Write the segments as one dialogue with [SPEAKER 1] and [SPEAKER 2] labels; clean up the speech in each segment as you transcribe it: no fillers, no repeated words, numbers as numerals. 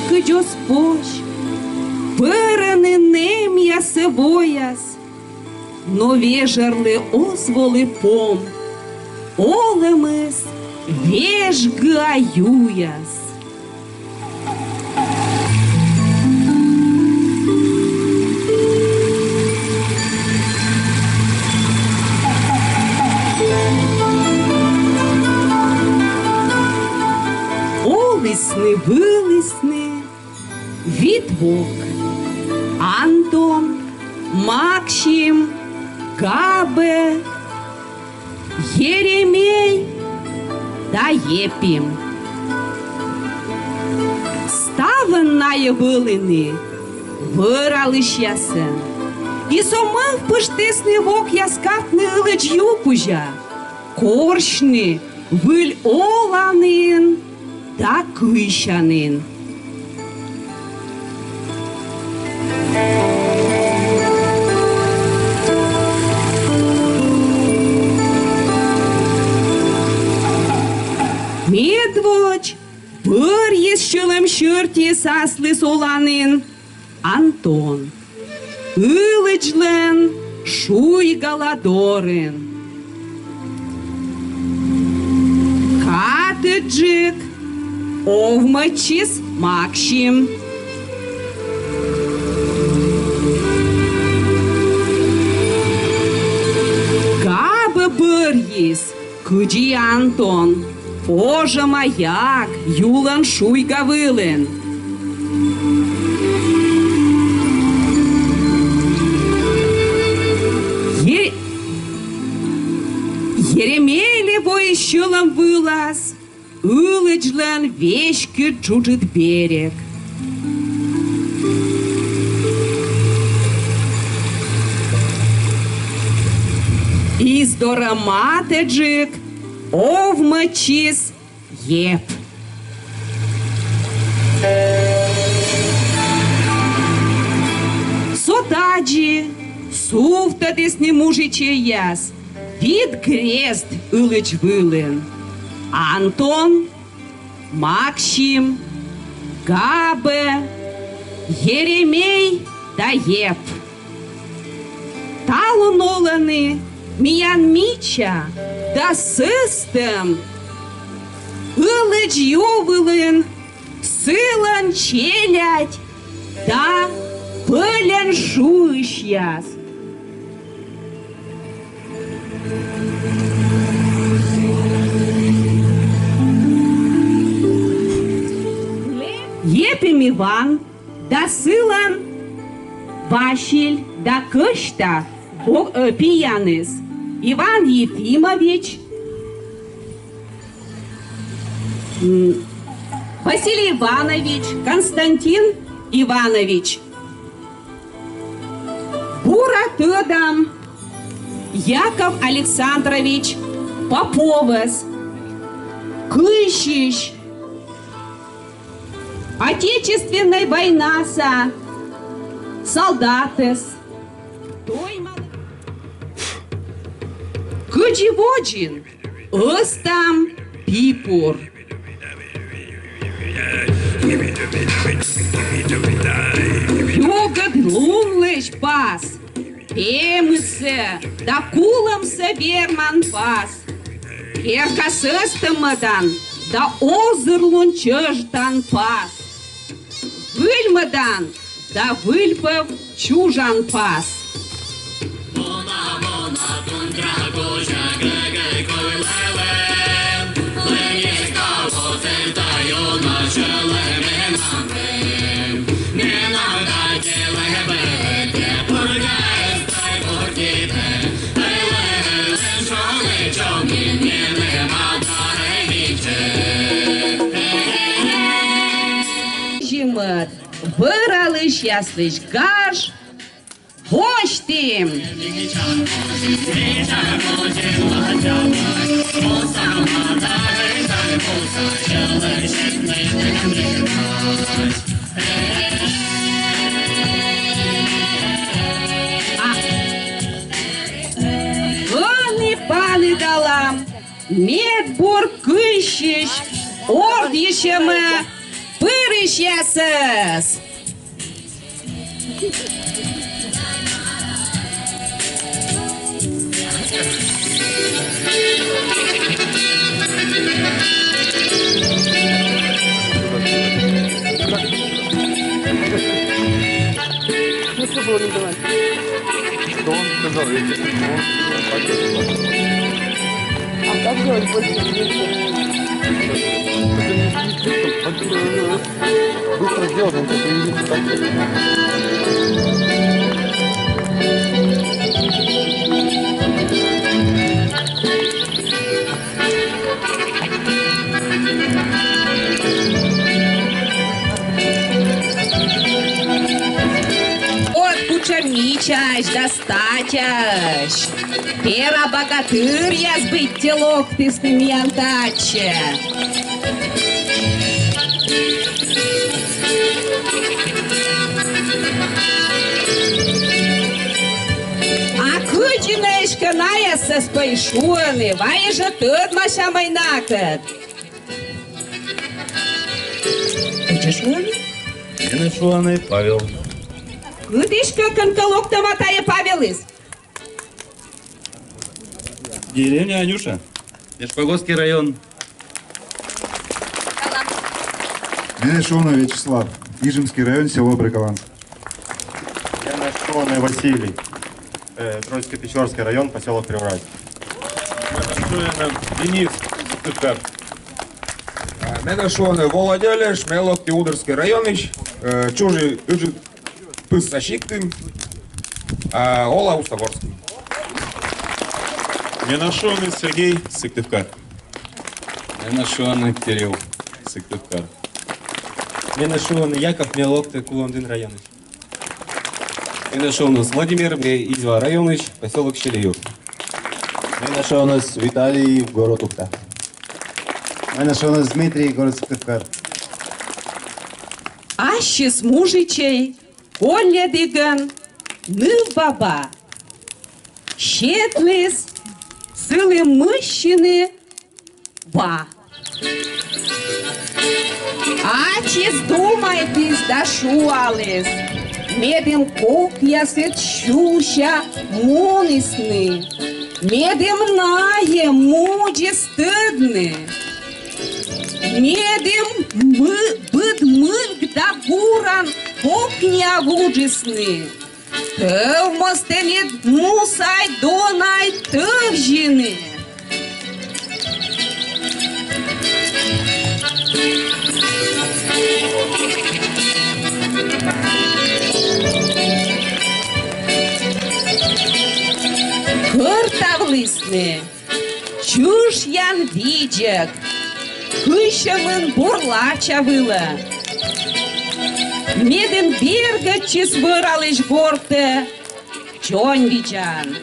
[SPEAKER 1] кидь спощ, перени нем'я себояс, нові жерли озволи пом, олемес веж гаюяс. Олисни, вилисни, Відвок, Антон, Максим, Габе, Єремей та Єпім. Ставен на євилини, виралиш ясен, і сомав пиштисний вок яскатний лич юкужа, коршни, виль оланин та квищанин. Медвоч, пырьес щелем щырти сасли соланин, Антон, ылычлен шуй галадорын. Катыджик, овмачис Максим. Габы пырьес, кыджи Антон. Боже маяк, юлан шуй гавылын. Еремейле воищылым вылаз, ылычлан вешкі чужит берег. Издораматеджик, овмачис Еп. Сотаджи, суфтадис не мужиче яс, від крест ылыч вылын. Антон, Максим, Габе, Еремей да Еп. Талоноланы, миян мича, да систем, ылыч ювылын, сылан челядь, да пылян шуйшьяс. Епим Иван, да сылан Василь, да кышта пияныс, Иван Ефимович, Василий Иванович, Константин Иванович, Буратыдам, Яков Александрович Поповас, Кыщищ, Отечественная войнаса, солдатес, Кыдживоджин, Остам, Пипур. Йогат лунлыш пас, Эмысе, да куламсе верман пас. Керкасыстымыдан, да озырлун чыждан пас. Выльмыдан, да выльпыв чужан пас. Выралыш яслыш гаш, гостим! Они пали далам, медбор кыщищ, ордищеме, Părâșeasăs!
[SPEAKER 2] А как делать больше? Быстро сделать, он приведет так.
[SPEAKER 1] Вот кучерничаешь, достатешь. Пера богатырь сбыть телок ты с ними антаче. А кучинешка наяса спайшуны, вай же тот маша майнакет. Кучешуны?
[SPEAKER 3] Менешуаны Павел.
[SPEAKER 1] Кудышка конколок таматая Павелис.
[SPEAKER 3] Деревня Анюша. Межпогодский район.
[SPEAKER 4] Менешуна Вячеслав, Ижемский район, село Брикованск.
[SPEAKER 2] Менешуны Василий, Троицко-Печорский район, поселок Приврать.
[SPEAKER 3] Менешуаны Денис, Сыктывкар.
[SPEAKER 5] Менешуаны Володя Шмелок, Теудорский районыч, чужий Пысащиктым, Ола Устогорск.
[SPEAKER 3] Менешуаны Сергей, Сыктывкар. Менешуаны Кирилл, Сыктывкар.
[SPEAKER 6] Менешуаны Яков Мелок, Куландын районыч.
[SPEAKER 3] Менешуанус Владимир, Изва районыч, поселок Щелеев.
[SPEAKER 7] Менешуанус Виталий, город Ухта. Менешуанус Дмитрий, город Сыктывкар.
[SPEAKER 1] Ащис мужичей, Коля диган, ныл баба. Щетлис, сили мыщины, ба. Ачис думайтесь, дашуалис. Медем кокьясет щуща мунисны. Медем нае муджи стыдны. Медем быд мылк да гуран кокня вуджисны. Тыв мостенет мусай донай тывжины. Кыртавлысны, чуш ян виджек, кышавын бурлача выла. Меден берга чиз выралыш горте, чонь виджан.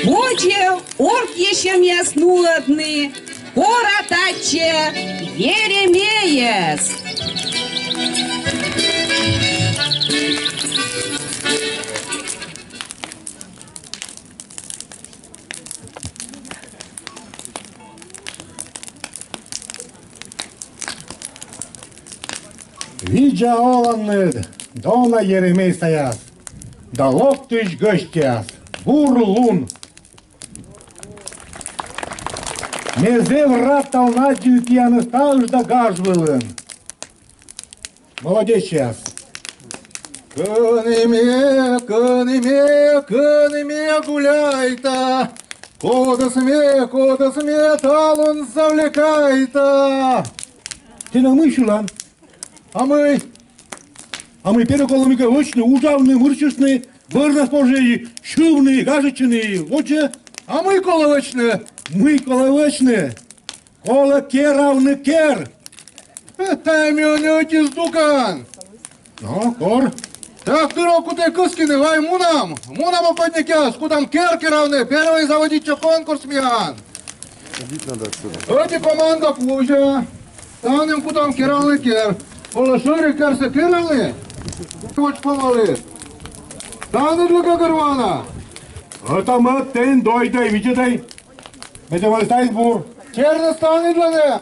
[SPEAKER 1] Боде орк еще мяснуладны, Коратаче Еремеес.
[SPEAKER 8] Видя Оланны, Дона Еремей стоят, да локтыш гостяс, бурлун. Мезе вратал на дюкьяны стаж да гажвылын. Молодец сейчас.
[SPEAKER 2] Кыныме гуляй-то, кода сме, талон завлекай-то.
[SPEAKER 8] Ты на мышулан? А мы переколомика вочны, ужавны, вырчесны, вырнаспожи, шубны, гажечны, воче.
[SPEAKER 2] А мы коловочные.
[SPEAKER 8] Мы коловочны, кола керавны кер.
[SPEAKER 2] Та мюнюти стукан.
[SPEAKER 8] Ну, кор.
[SPEAKER 2] Так, дырок ты кускины, вай мунам опадникяс, кудам керки равны, первый заводить конкурс миян.
[SPEAKER 7] Ходить надо отсюда.
[SPEAKER 2] Эти команда пужа, станем кудам керавны кер. Положили керсы керавны, вот помали. Станедлика Германа.
[SPEAKER 8] Это мы тен дойдей, видите? Это вот Стайсбург.
[SPEAKER 2] Черно станедлане.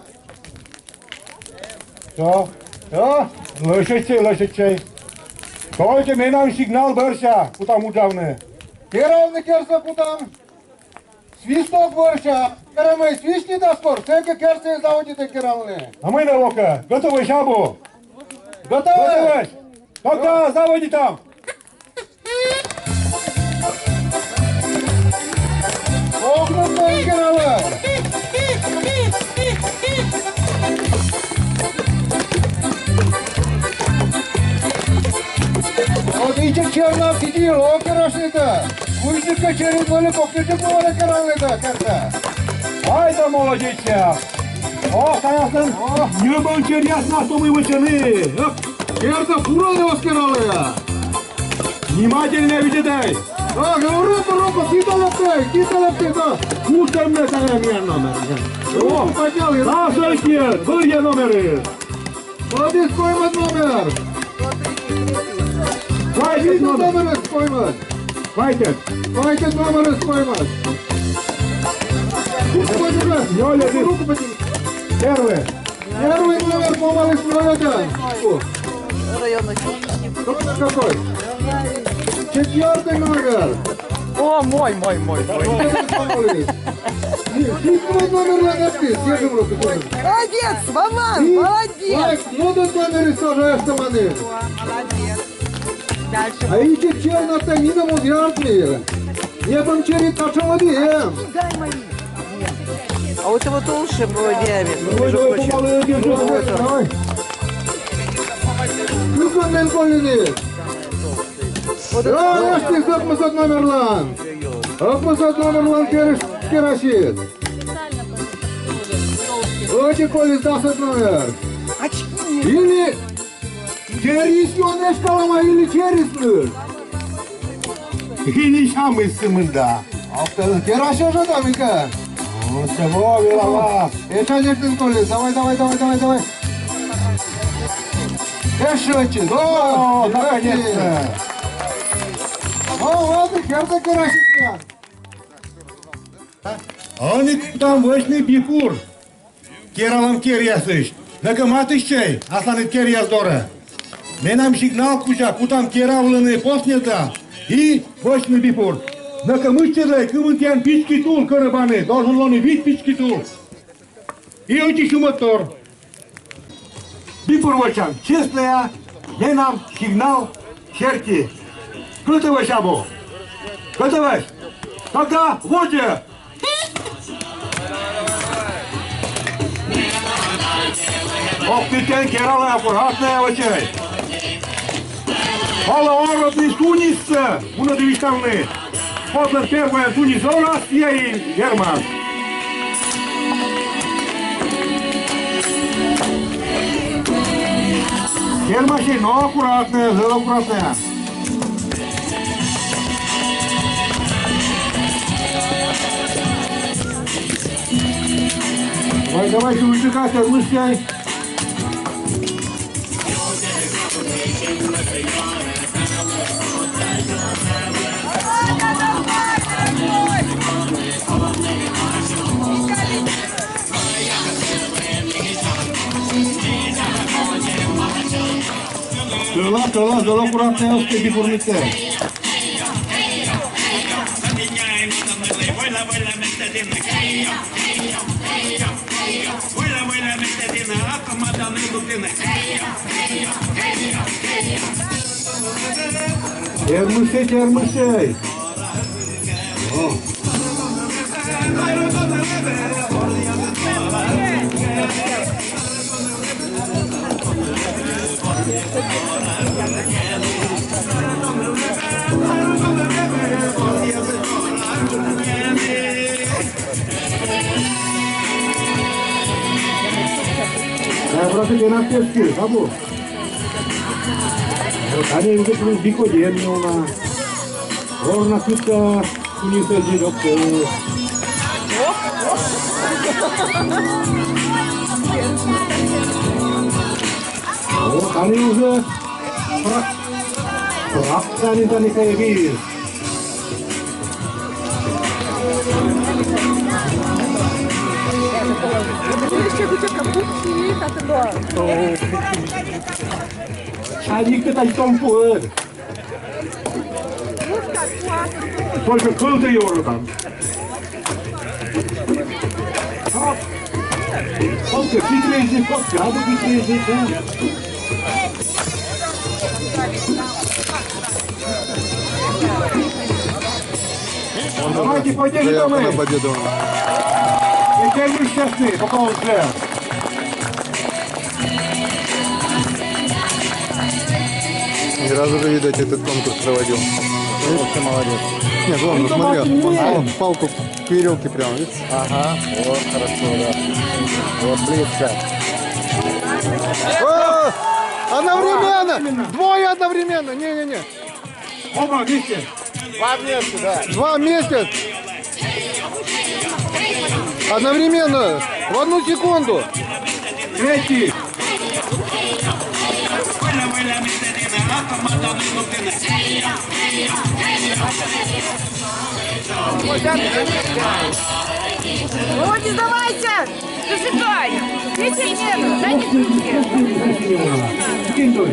[SPEAKER 8] Все, все, лошадей. Только мне нам сигнал бърша, куда муджавны.
[SPEAKER 2] Керовник керса кутам. Свисток бърша. Керамай свищни даспор. Всеки керса заводите кералне.
[SPEAKER 8] А мы на лока. Готовы, Шабу? Готовы? Тогда заводи там.
[SPEAKER 2] Окна твои кералы. Вот идет черно сидел, о керашнита. Кузника через более покрыты было кералне-то, керса.
[SPEAKER 8] Ай да молодечья. О, Саясын, не был интересно, что мы вычины.
[SPEAKER 2] Керса фураны вас кералы.
[SPEAKER 8] Внимательно видите.
[SPEAKER 2] Руку, киталапты, да.
[SPEAKER 8] Кустам мне сагамия номер.
[SPEAKER 2] Руку поднял, и
[SPEAKER 8] Здравствуйте, были номеры.
[SPEAKER 2] молодец, поймать номер.
[SPEAKER 8] Хватит номер.
[SPEAKER 2] Номер поймать.
[SPEAKER 8] Хватит.
[SPEAKER 2] Хватит номер поймать. Руку подержи. Руку подержи.
[SPEAKER 8] Первый.
[SPEAKER 2] Первый номер помолись молодец. Номер какой? Четвертый номер.
[SPEAKER 9] О, мой.
[SPEAKER 2] Седьмой номер логотип. Держим руку.
[SPEAKER 9] Молодец, Вован, молодец.
[SPEAKER 2] Будут номеры сажаешь таманы.
[SPEAKER 9] Дальше.
[SPEAKER 2] А идти черно-то минимум яркие. Не помчери тачаводием.
[SPEAKER 9] Дай мои. А вот его толще было диаметр.
[SPEAKER 2] Давай. Күкөннен колыны. Ашты сапмасат номерлан. Апмасат номерлан керашит. Очи колы дасат номер. Или через ёнеш калама, или через нөл.
[SPEAKER 8] Или шамысымын да.
[SPEAKER 2] Аптадын кераши уже там ика.
[SPEAKER 8] Всего виноват.
[SPEAKER 2] Эшанектен колы. Давай. Эшочи.
[SPEAKER 8] О, наконец-то.
[SPEAKER 2] Вот, керта керашит я.
[SPEAKER 8] Они там вышли бипур. Кералам керясыш. Накаматышчай, асланет керяздора. Менам сигнал куча, кутам керавлыны поснеда. И вышли бипур. Накамышчедай, кымытян пички тул карабаны. Должен лоны бить пички тул. И утищу мотор. Бипур вышам. Честная, менам сигнал черти. Готовы, Шабу? Готовы? Тогда воде! Ох ты, керала, аккуратная очередь. Ола оротный Тунисца, унадвиштовны. Подлер первая Тунис, раз я и Герман. Гермаши, но аккуратная, аккуратная. Давай, выжигать, размышляй. Дала, аккуратно, успехи формицы. Термышей. Просто не на песке, Сабу. Они уже биходи, я не на. Ровно тут унисел доктор. Вот они уже Kaptanından hikaye bir. Adică tai tompur. Только круто его там. Сколько хитрый, сколько, а вы хитрый, да? Давайте поддержим мы. Какие мы счастливы, пока он взял.
[SPEAKER 7] Ни разу же, видать, этот конкурс проводил. Ты молодец. Нет, главное, смотри, он палку к веревке прямо, видишь? Ага, вот, хорошо, да. Вот, близко. Одновременно! Двое одновременно! Не-не-не.
[SPEAKER 8] Оба вместе.
[SPEAKER 7] Два вместе, да. Два вместе. Одновременно. В одну секунду.
[SPEAKER 8] Третий.
[SPEAKER 9] Вот, не сдавайся! Засыпай! Видите, нет, дай мне руки.
[SPEAKER 8] Кинь дуй.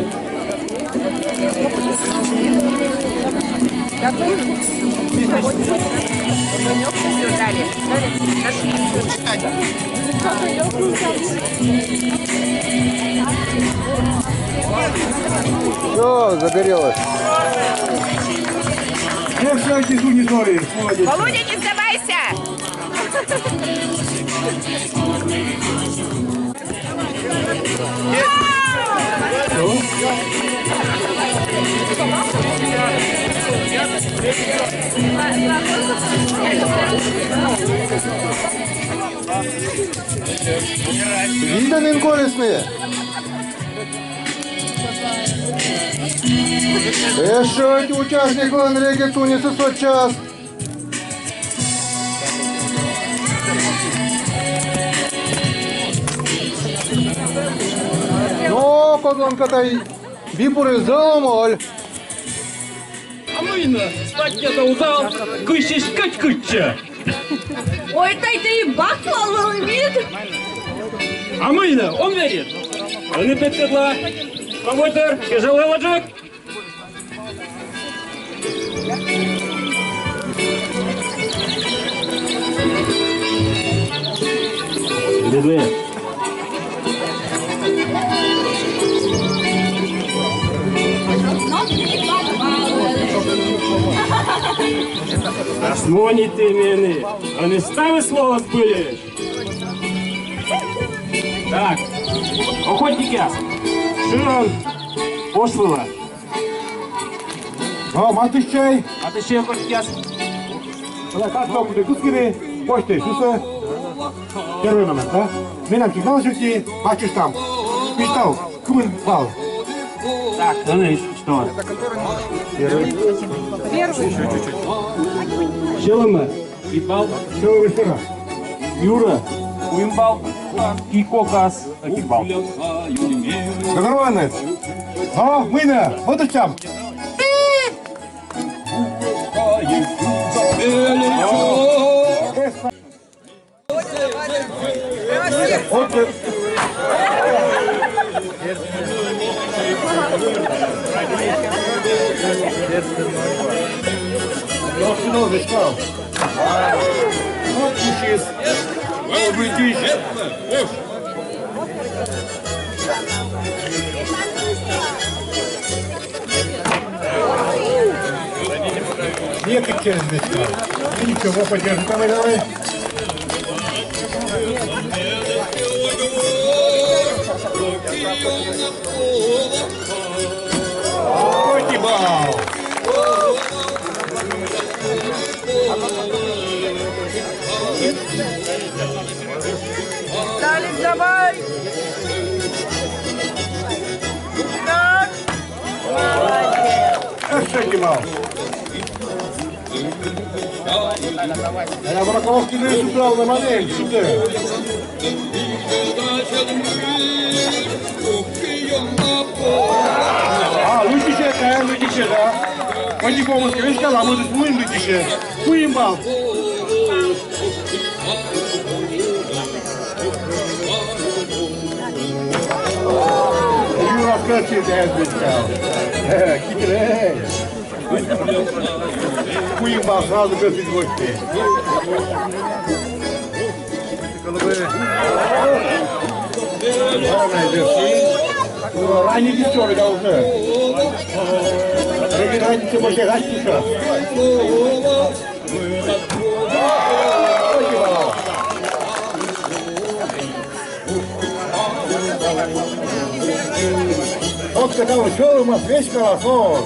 [SPEAKER 7] Все, загорелось.
[SPEAKER 8] Не все эти не зори. Молодец.
[SPEAKER 9] Володя, не сдавайся!
[SPEAKER 7] Віддані корисні. Решать участник Ланреги Туниса Сочас. Ну, козлонка-то бипуры заломоль.
[SPEAKER 6] Амина, статья-то удал, кыщешь кать-кытча.
[SPEAKER 1] Ой, тай ты бахвал вид.
[SPEAKER 6] Амина, он верит. Он и петкадла. Помойдер, тяжелый ложек. Беды. Осмоні ти мене, а не стави слово спилиш. Так, охотники, Широн, пошлила.
[SPEAKER 8] О, матищай.
[SPEAKER 6] А ти ще охотники.
[SPEAKER 8] Как ты кускины? Почты, суса. Первый момент, да? Минам сигнал жути, бачишь там. Пистал, кумын бал.
[SPEAKER 6] Так, ну что? Первый. Челыма, Ипал,
[SPEAKER 8] Все, выстера.
[SPEAKER 6] Юра, Уимбал, Кикокас, Акибал.
[SPEAKER 8] Договоренность. О, мына, вот и там. Нет, ты через весь край. Ничего, подержи, давай, давай. Бал!
[SPEAKER 9] Далее, давай! Так! Молодец!
[SPEAKER 8] Еще бал! А я браковки не сюда, на модель, сюда. А, лучше да? Păi cum că ești la mă duc de ce? Pui în bal. Eu asculti de azi biscal. Kitele. Pui în bal, sразу găsiți goște. Ранее десёры да уже. Регенерация больше гастиша. Вот когда ушел, у нас весь колосок.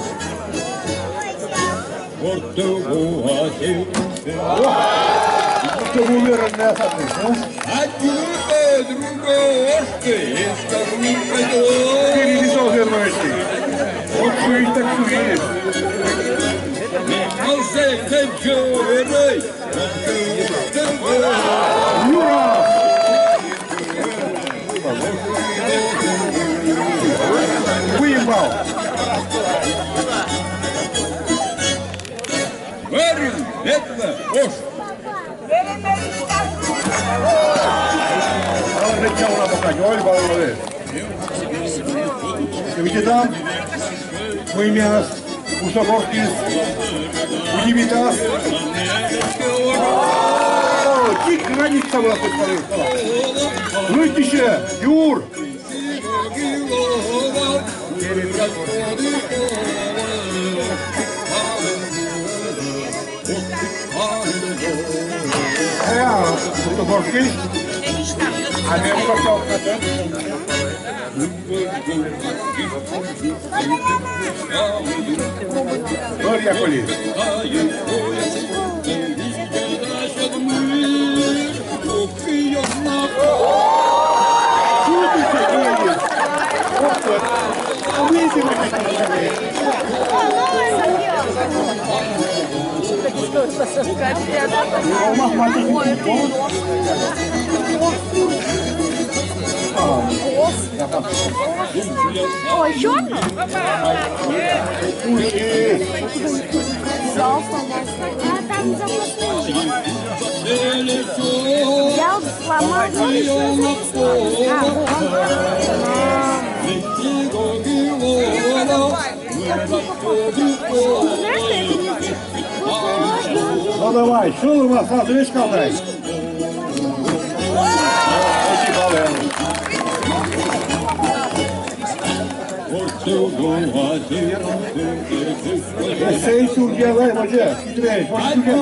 [SPEAKER 8] Чтобы уверенный осадок, а? Перелетел вернующий. Вот шуешь так шуешь. Юра! Выебал.
[SPEAKER 5] Варим, это ложь.
[SPEAKER 8] Видите там? Мы мяс, Усогоркис, Удивитас. Тик, граница была тут полюбила. Лытище, Юр! Усогоркис. А мне не хотел хотеть. Gloria Colli.
[SPEAKER 10] О, еще одно? Там запасные. Взял, сломал.
[SPEAKER 8] Ну давай, что у вас сразу видишь колдай? Sei Türkiye var hoca. Gidiyor. Hoş Türkiye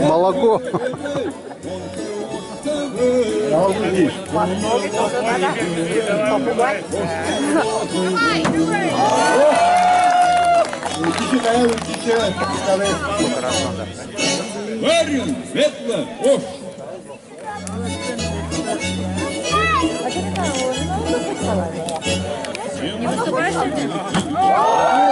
[SPEAKER 7] Молоко.
[SPEAKER 5] Варим, светло, ложь.
[SPEAKER 10] Не выступаешь сегодня?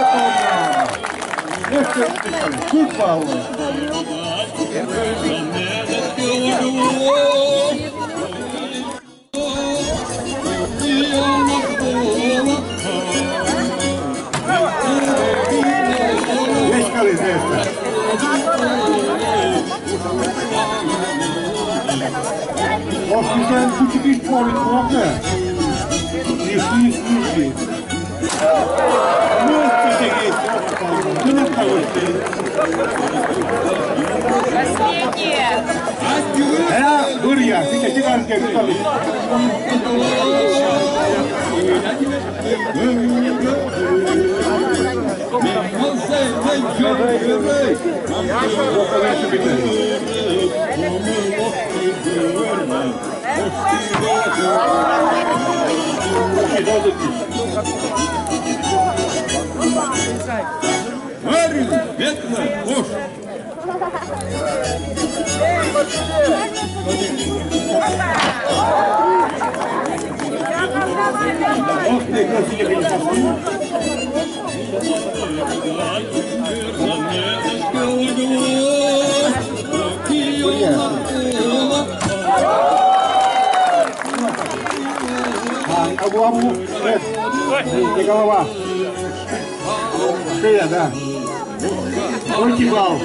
[SPEAKER 8] Sen küçük iş puanı kullanma. Yeşil. Ne isteyecek? Ne kalırsa? Ha, dur ya. Bir de çıkar gel tutalım.
[SPEAKER 5] Варим, светло, ложь.
[SPEAKER 8] Yeah. голову. Нет, не голова. Шея, да. Руки бал.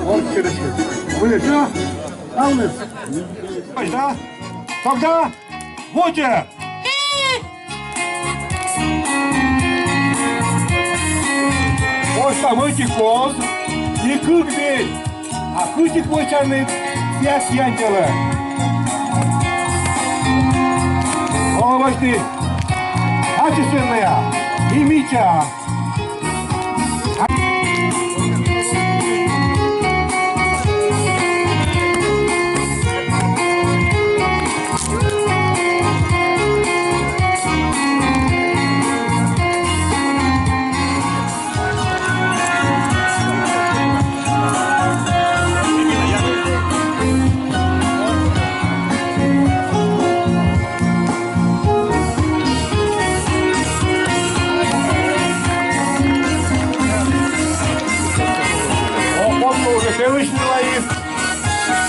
[SPEAKER 8] Вот следующий. Вы все? Аунес. Да? Тогда Вотя! Вот самый коз и кыгбель. А кытик вочарный пять янтела. Овощи. Отечественная. И Митя.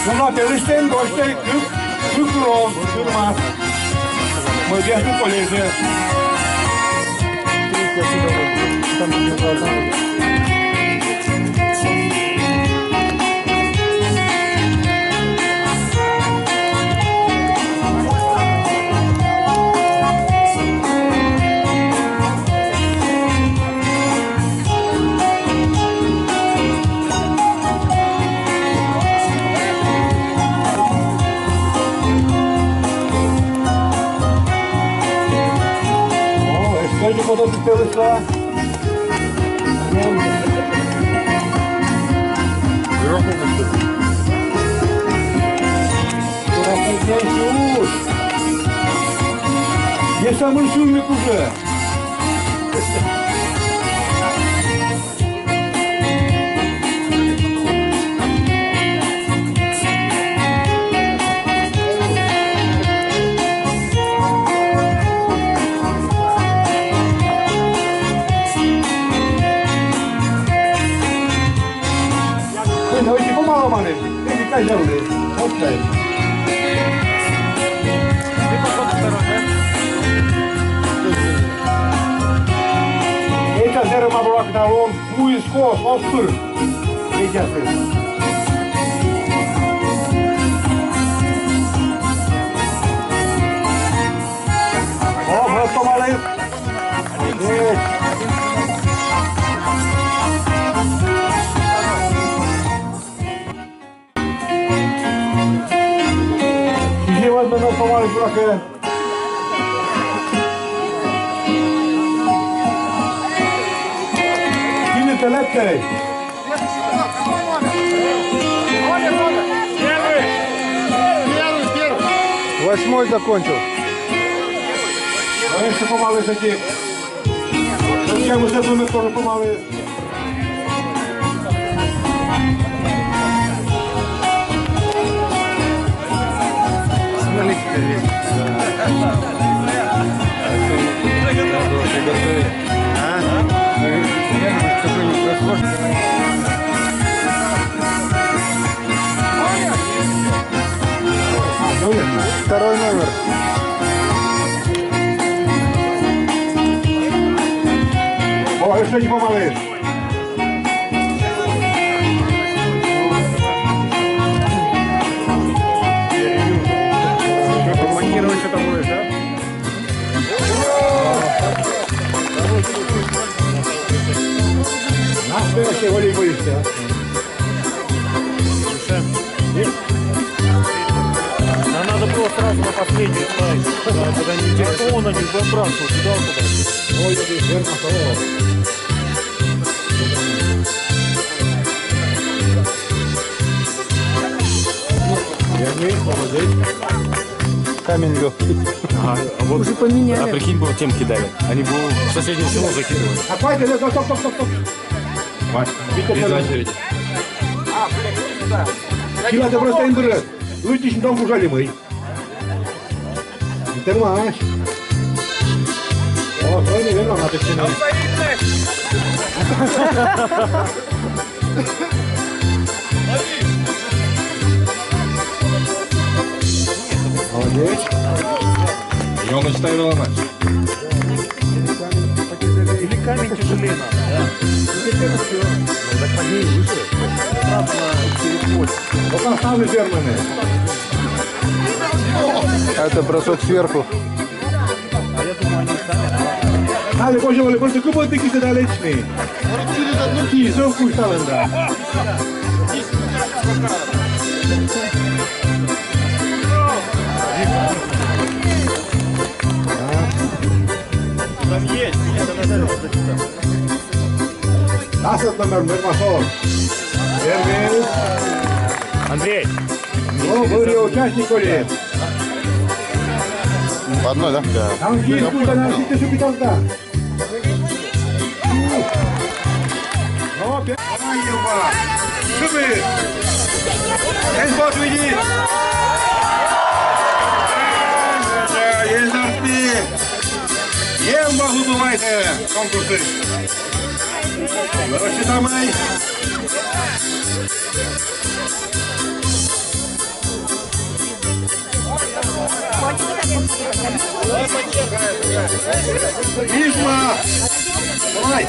[SPEAKER 8] Bunlar Perişten Doş'ta Türk Rom, Kırmaz. Mıcahlı Koleji. Önce fotoğrafı çalışsa. Я самый шумик уже. Давайте помало, мамы. Ты как делаешь? Вот так. Это дерево было на лом, муиско, остр. Видите? О, вот помало. Ладно, помалу трохи. Кинете лепкой.
[SPEAKER 7] Восьмой закончил.
[SPEAKER 8] А если помалу зайти. Зачем уже думать, тоже помалу.
[SPEAKER 7] Второй номер.
[SPEAKER 8] О, еще не помалу. Что-то будет, да? Настоящий волейболист, а?
[SPEAKER 6] Нам надо было сразу на последний ставить. Когда не телефон, а не забрасывал. Туда, куда.
[SPEAKER 8] Ой, ты верно сказал. Верни, молодец.
[SPEAKER 7] Камень легкий.
[SPEAKER 6] А вот уже поменяли. А прикинь, бы тем кидали. Они бы в соседнее село закидывали.
[SPEAKER 8] А хватит, стоп.
[SPEAKER 3] Без очереди.
[SPEAKER 8] Кила, ты просто индыры. Лучше дом ужали мы. Термаш. О, твой не верно, надо все. Молодец.
[SPEAKER 3] И он начинает ломать.
[SPEAKER 7] Или камень тяжелее надо. Так под ней выше.
[SPEAKER 8] Вот оставлю ферманы.
[SPEAKER 7] Это бросок сверху.
[SPEAKER 8] Ale poziomul просто cum te chise de leczny. Nu chi, să cu talenta.
[SPEAKER 6] Там есть, меня там надо.
[SPEAKER 8] Lasă-ți numărul, următor. Servei.
[SPEAKER 6] Андрей,
[SPEAKER 8] Nu, vări участникului.
[SPEAKER 7] По одной, да? Да.
[SPEAKER 8] Am zis cum să ne-am știți și uitați, da. Nu, pe aia, mă. Șubi. Ești pot vidi. Ești arti. Eu mă hubăvaite concursul. Короче, давай. Ишма! Давай!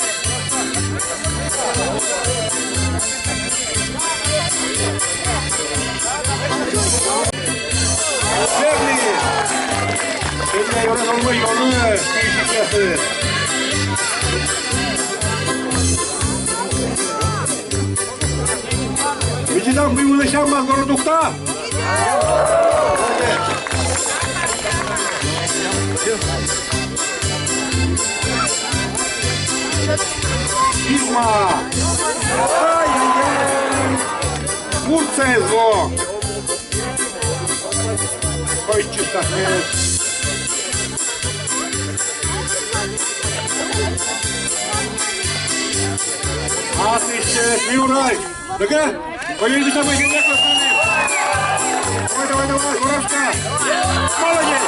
[SPEAKER 8] Серли! Сегодня я разумею, я сейчас. Вичинам приму шаман городухта. Ишма! Ай-яй-яй! Турция зло! Ой, чистотность! Отлично! Юрай! Ну-ка! Поверьте, что мы не остановим! Давай, давай, Уравка! Молодец!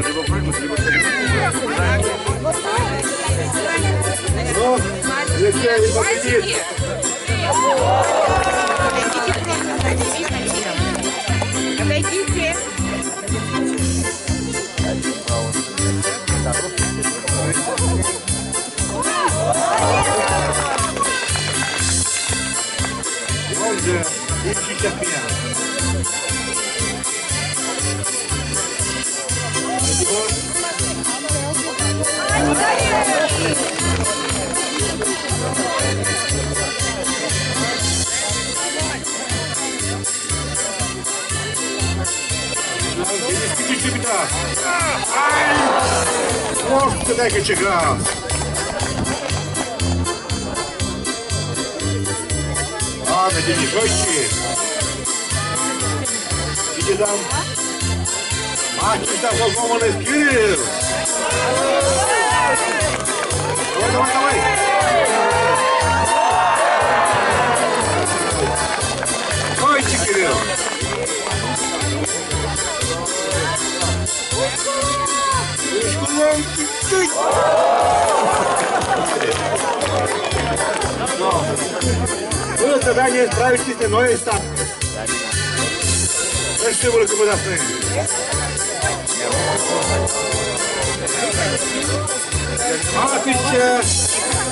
[SPEAKER 6] либо прыгнуть, либо
[SPEAKER 8] Вот, Алексей победит!
[SPEAKER 9] Отойдите.
[SPEAKER 8] Он же учить от меня. Ох, ты дай кочегар! Ладно, иди, жестче. Иди там. Мальчик там возломанный скилл. Давай, давай, давай. Стойте, Кирилл. Было задание справиться с новой ставкой. Что было как бы достойно? Отлично!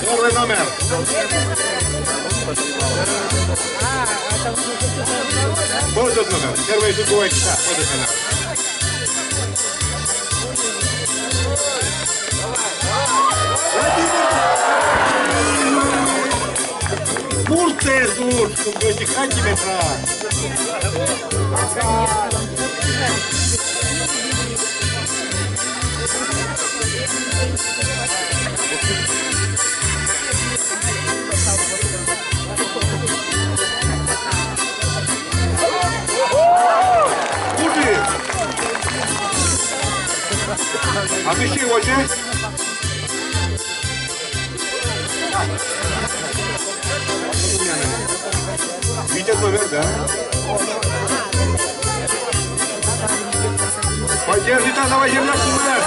[SPEAKER 8] Первый номер. Вот этот номер. Первый футбольный часа. Вот этот номер. Турция, Зур, чтобы вытекать тебе прав. Куди? А ты чего, че? Видят номер, да? Поддержи тазовой земляк, номер!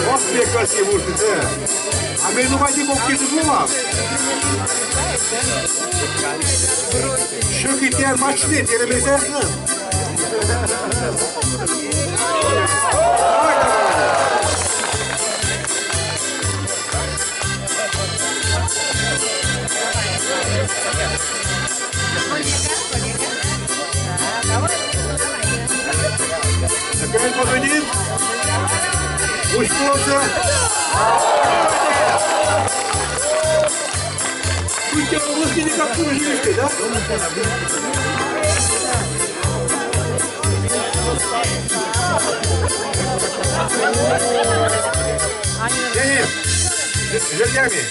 [SPEAKER 8] Вот две красивые уши, а между вами бокки двума. Şu gider maçlı yerimize. Опять победит. Ушнулся. Вы тебя области никак не живете, да? Нет, жердями.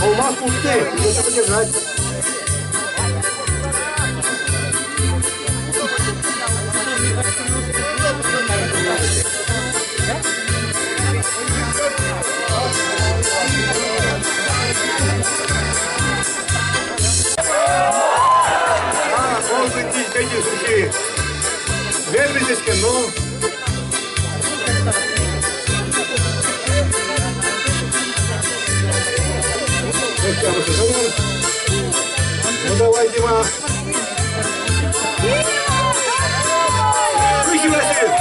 [SPEAKER 8] А у вас пустые, нужно подержать. Может быть, эти сухие. Вернитесь, ну. Ну давай, Дима. Выше, Василий.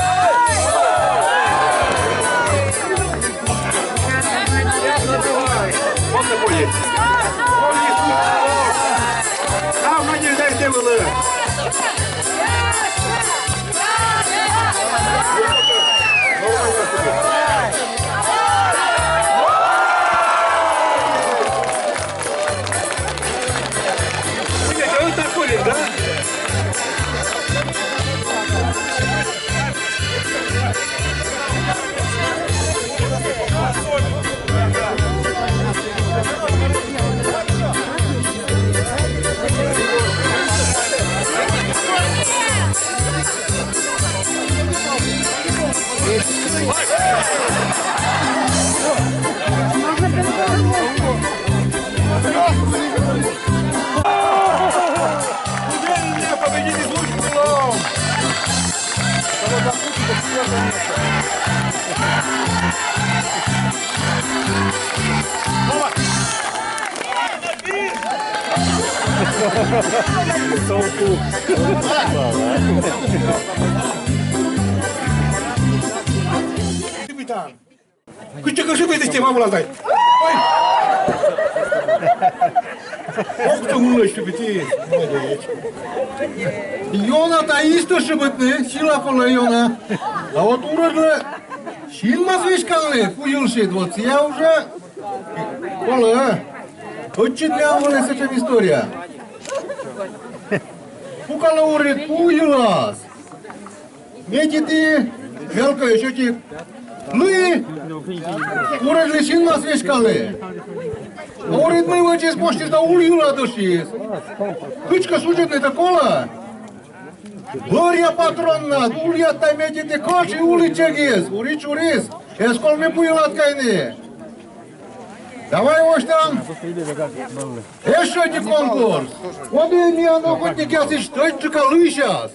[SPEAKER 8] Вот такой есть. А, мы не дайте было. Вы так ходите, да? Победите с лучшим крылом! Капитан! Küçük ışık edeceğim abladay. Ох ты улочка, бити. Иона-то исто шибытны, сила пола Иона. А вот уродлы, сильно звешкалны, пуюлшит, вот я уже... Пола, очень мяволы с этим история. Пукала урит, пуюлас. Медити, мелко еще тип. Ну и уродлы сильно звешкалны. Говорит, мы вот здесь можете да улила души. Кычка сужетный такола. Боря патронна, улья таймете те кочи уличегис, уричурис. Эскол ми пуилат кайны. Давай вот там. Еще один конкурс. Вот и мне оно хоть не кясишь, что это калыщас.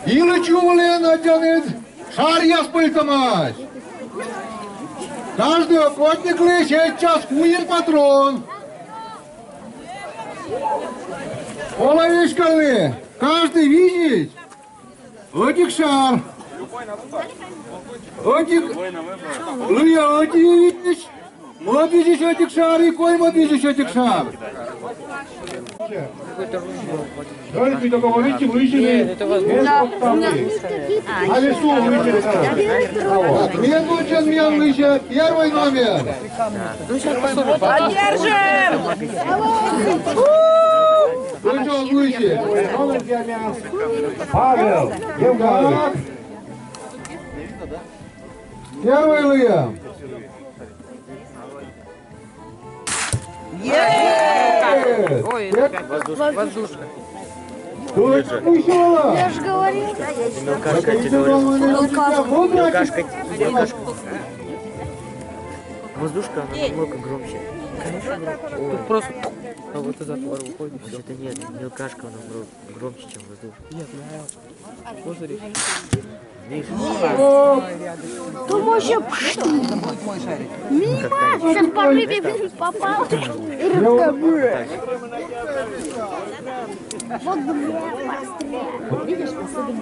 [SPEAKER 8] Или чували натянет шарья спыльтамась. Каждый охотник лечит час хуин патрон. Половичками. Каждый видит. Отик шар. Отик. Луя, отик видишь. Вот видишь отик шар и кой вот видишь отик шар. Только договорите, вычели. А лесу вычели. Мен учен, мен вычел. Первый номер.
[SPEAKER 9] Поддержим!
[SPEAKER 8] Вычел, вычел. Номер для мяс. Павел. Евгений. Первый Илья.
[SPEAKER 9] Ой, воздушка.
[SPEAKER 10] Я же говорил.
[SPEAKER 9] Воздушка, она намного громче. Тут просто... А вот из затвора выходит. Это нет, мелкашка, она громче, чем воздух. Нет, можно решить. Видишь?
[SPEAKER 10] Думаю, еще... Мимо! Сейчас по рыбе попал. И рыбка... Вот бы мне пострелять. Видишь, посмотри.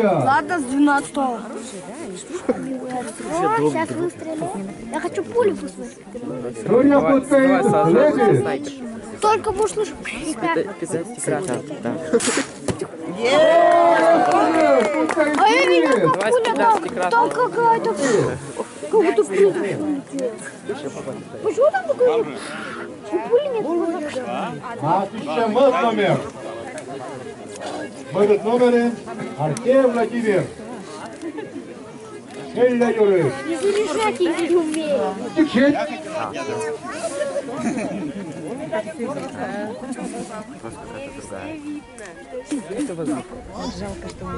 [SPEAKER 10] Ладно, с 12-го. Сейчас выстрелю. Я хочу пулю посмотреть. Только будешь слышать. А я видел, как пуля там какая-то. Как будто пуля. Почему там такой? У пули нет.
[SPEAKER 2] Отлично, вот номер. В этот номере Артем Владимир. Элья Юрьевич.
[SPEAKER 10] И заряжать их не умею.
[SPEAKER 2] Тихо.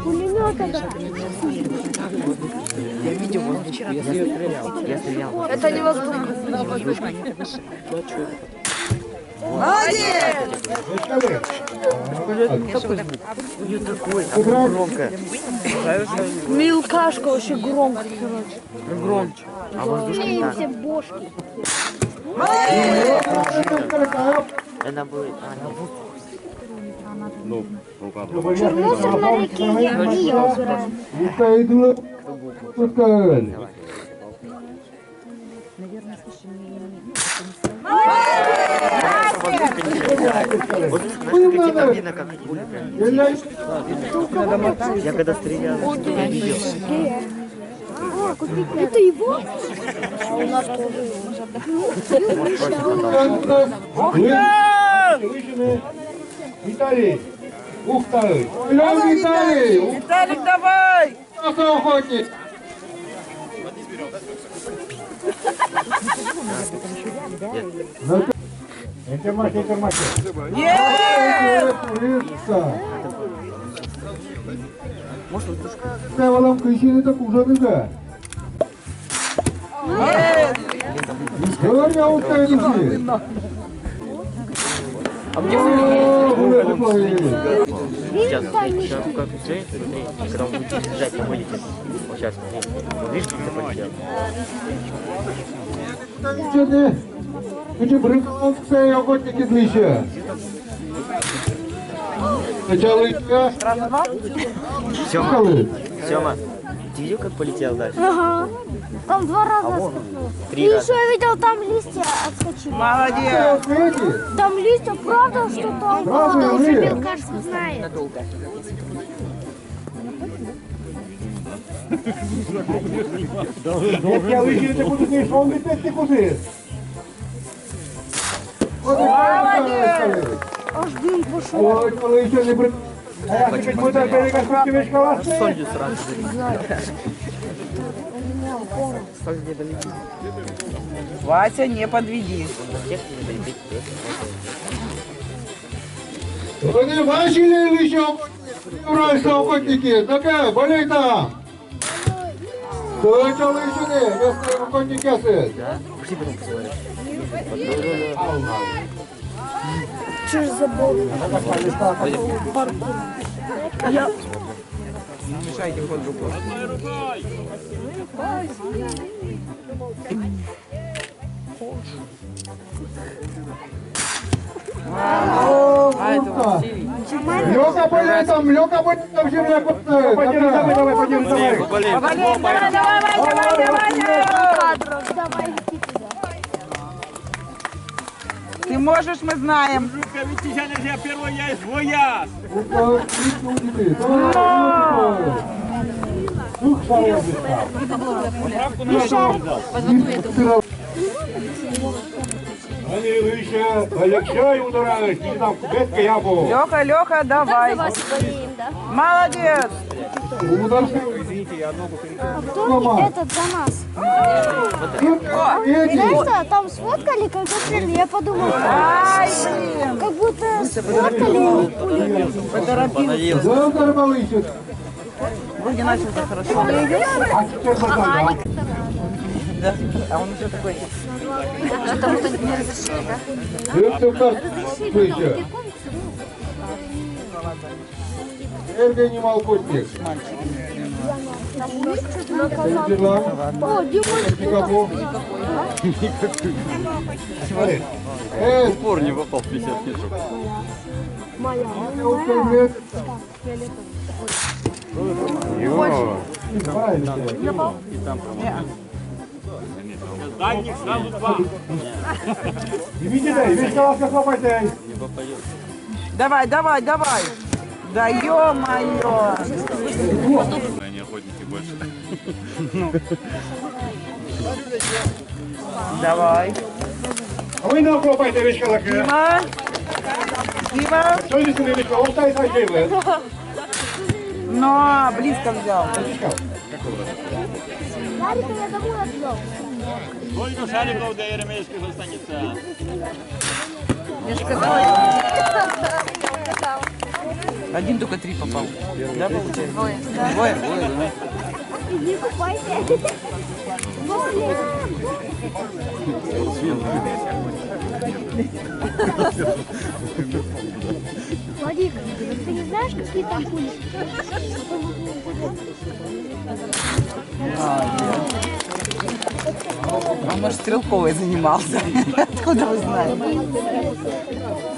[SPEAKER 10] Пулемета, да.
[SPEAKER 9] Я видел воздух, я стрелял.
[SPEAKER 10] Это не воздух.
[SPEAKER 9] Громко.
[SPEAKER 10] Мелкашка вообще громко.
[SPEAKER 9] Громче. А воздушка так.
[SPEAKER 10] Все бошки.
[SPEAKER 9] Она будет...
[SPEAKER 10] Чернуцер на реке не убираем.
[SPEAKER 9] Воздушка видно, как пуля. Я когда стрелял, я видел.
[SPEAKER 10] Это его? А у нас тоже.
[SPEAKER 2] Виталий! Ух ты! Виталий!
[SPEAKER 9] Виталик, давай!
[SPEAKER 2] Охотник! Интермахи!
[SPEAKER 9] Может, воздушка?
[SPEAKER 2] Вам кричили так уже нельзя. Сегодня устали души.
[SPEAKER 9] А мне сейчас, сейчас как смотри, когда он будет бежать, не будете. Вот сейчас, смотри. Видишь, как ты полетел?
[SPEAKER 2] Ты брыкал все охотники длища. Сначала еще.
[SPEAKER 9] Сема, ты видел, как полетел дальше?
[SPEAKER 10] Ага. Там 2 раза отскочил. И
[SPEAKER 9] 3 раза.
[SPEAKER 10] еще я видел, там листья отскочили.
[SPEAKER 2] Молодец!
[SPEAKER 10] Там листья, правда, что там?
[SPEAKER 2] Правда,
[SPEAKER 10] Уже
[SPEAKER 2] Юрий?
[SPEAKER 10] мелкашка знает.
[SPEAKER 2] Як я вижити буду, ти що не ти куди? Молодець!
[SPEAKER 10] Аж дым пошел.
[SPEAKER 2] Ой, коли ще не брик. А я теперь буду берега сутки класти.
[SPEAKER 9] Солью сразу Соль не долетит.
[SPEAKER 11] Вася, не подведи.
[SPEAKER 2] Вони бачили лише єврейські охотники. Таке, болей там. Почали сюди, місцеві охотники сидять.
[SPEAKER 9] Да? Пошли потом посмотрим.
[SPEAKER 10] Че ж забыл? Паркур. Я...
[SPEAKER 11] Не мешайте ход рукой.
[SPEAKER 2] Лёка болей там земля подставит. Давай, пойдем, давай.
[SPEAKER 10] Кадров, давай лети туда.
[SPEAKER 11] Ты можешь, мы знаем.
[SPEAKER 6] Первый я из вояз.
[SPEAKER 2] Они еще полегчай ударают, не там ветка я был.
[SPEAKER 11] Леха, Леха, давай.
[SPEAKER 10] Вас болеем, да?
[SPEAKER 11] Молодец.
[SPEAKER 2] Удар.
[SPEAKER 10] Кто этот за нас? Знаешь что, там сфоткали, как застрелили, я подумала,
[SPEAKER 11] Ай, блин.
[SPEAKER 10] как будто сфоткали пулю.
[SPEAKER 11] Поторопился.
[SPEAKER 2] Завтра получит.
[SPEAKER 11] Вроде начал так хорошо.
[SPEAKER 2] А теперь
[SPEAKER 11] Да. А он уже такой.
[SPEAKER 10] Что-то мы тут не разрешили, да?
[SPEAKER 2] Выше. Евгений Малкотник.
[SPEAKER 10] О,
[SPEAKER 3] Упор не попал в 50 метров.
[SPEAKER 6] Дальних сразу два.
[SPEAKER 2] Видите, весь колоска хлопайте.
[SPEAKER 11] Давай, давай, давай. Да ё-моё.
[SPEAKER 3] Они охотники больше.
[SPEAKER 11] Давай.
[SPEAKER 2] А вы нам хлопайте весь колоска.
[SPEAKER 11] Дима. Дима.
[SPEAKER 2] Что здесь у меня? Он стоит на деле.
[SPEAKER 11] Но, близко взял.
[SPEAKER 6] Сколько шариков до Еремейских останется?
[SPEAKER 10] Я же сказала.
[SPEAKER 11] Один только 3 попал. Да, получается?
[SPEAKER 10] Двое.
[SPEAKER 11] Двое?
[SPEAKER 10] Иди купайся. Владик, ты не знаешь, какие там пули?
[SPEAKER 11] Он, может, стрелковой занимался. Откуда вы знаете?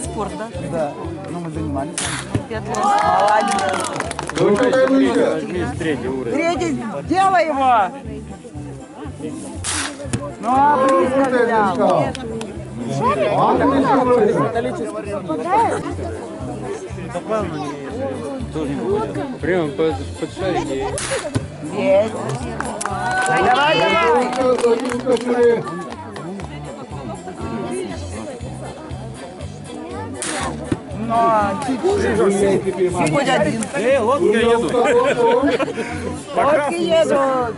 [SPEAKER 11] Спорт, да? Да. Ну, мы занимались. 5 лет. Молодец.
[SPEAKER 3] Третий уровень.
[SPEAKER 11] Третий, делай его! Ну, а близко взял.
[SPEAKER 3] Прямо под шарики.
[SPEAKER 11] Есть. Давай, давай. Но чуть-чуть. Хоть один.
[SPEAKER 3] Лодка едут.
[SPEAKER 11] Лодки едут.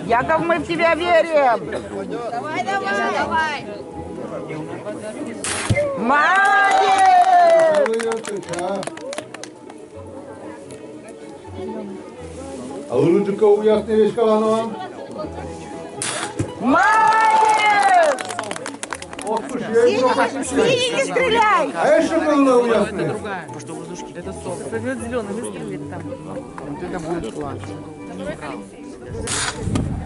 [SPEAKER 11] Яков, мы в тебя верим.
[SPEAKER 10] Давай, давай, давай.
[SPEAKER 11] Молодец!
[SPEAKER 2] А лучше уясни весь колонн.
[SPEAKER 11] Молодец! Синий, не стреляй!
[SPEAKER 2] А еще колонн уясни.
[SPEAKER 11] Что воздушки? Это сок. Возьмет зеленый, выстрелит там. Вот это будет план.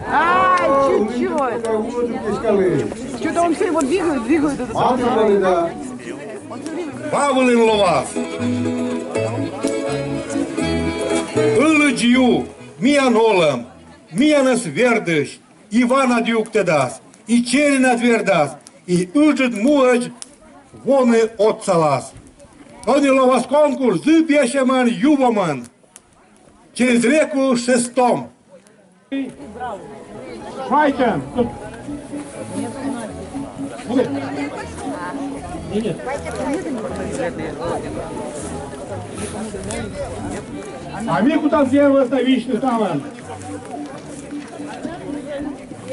[SPEAKER 11] Ай, чуть-чуть. Что-то он все его двигает. Это
[SPEAKER 8] Павлин Ловас. Ылыджью, миян олым, мияныс вердыш, Ивана дюктедас, и черина двердас, и ылжит муэч, воны отцалас. Тони Ловас конкурс, зыб яшеман ювоман. Через реку шестом.
[SPEAKER 2] Файтен. А ми куда сделалось на вічний таман?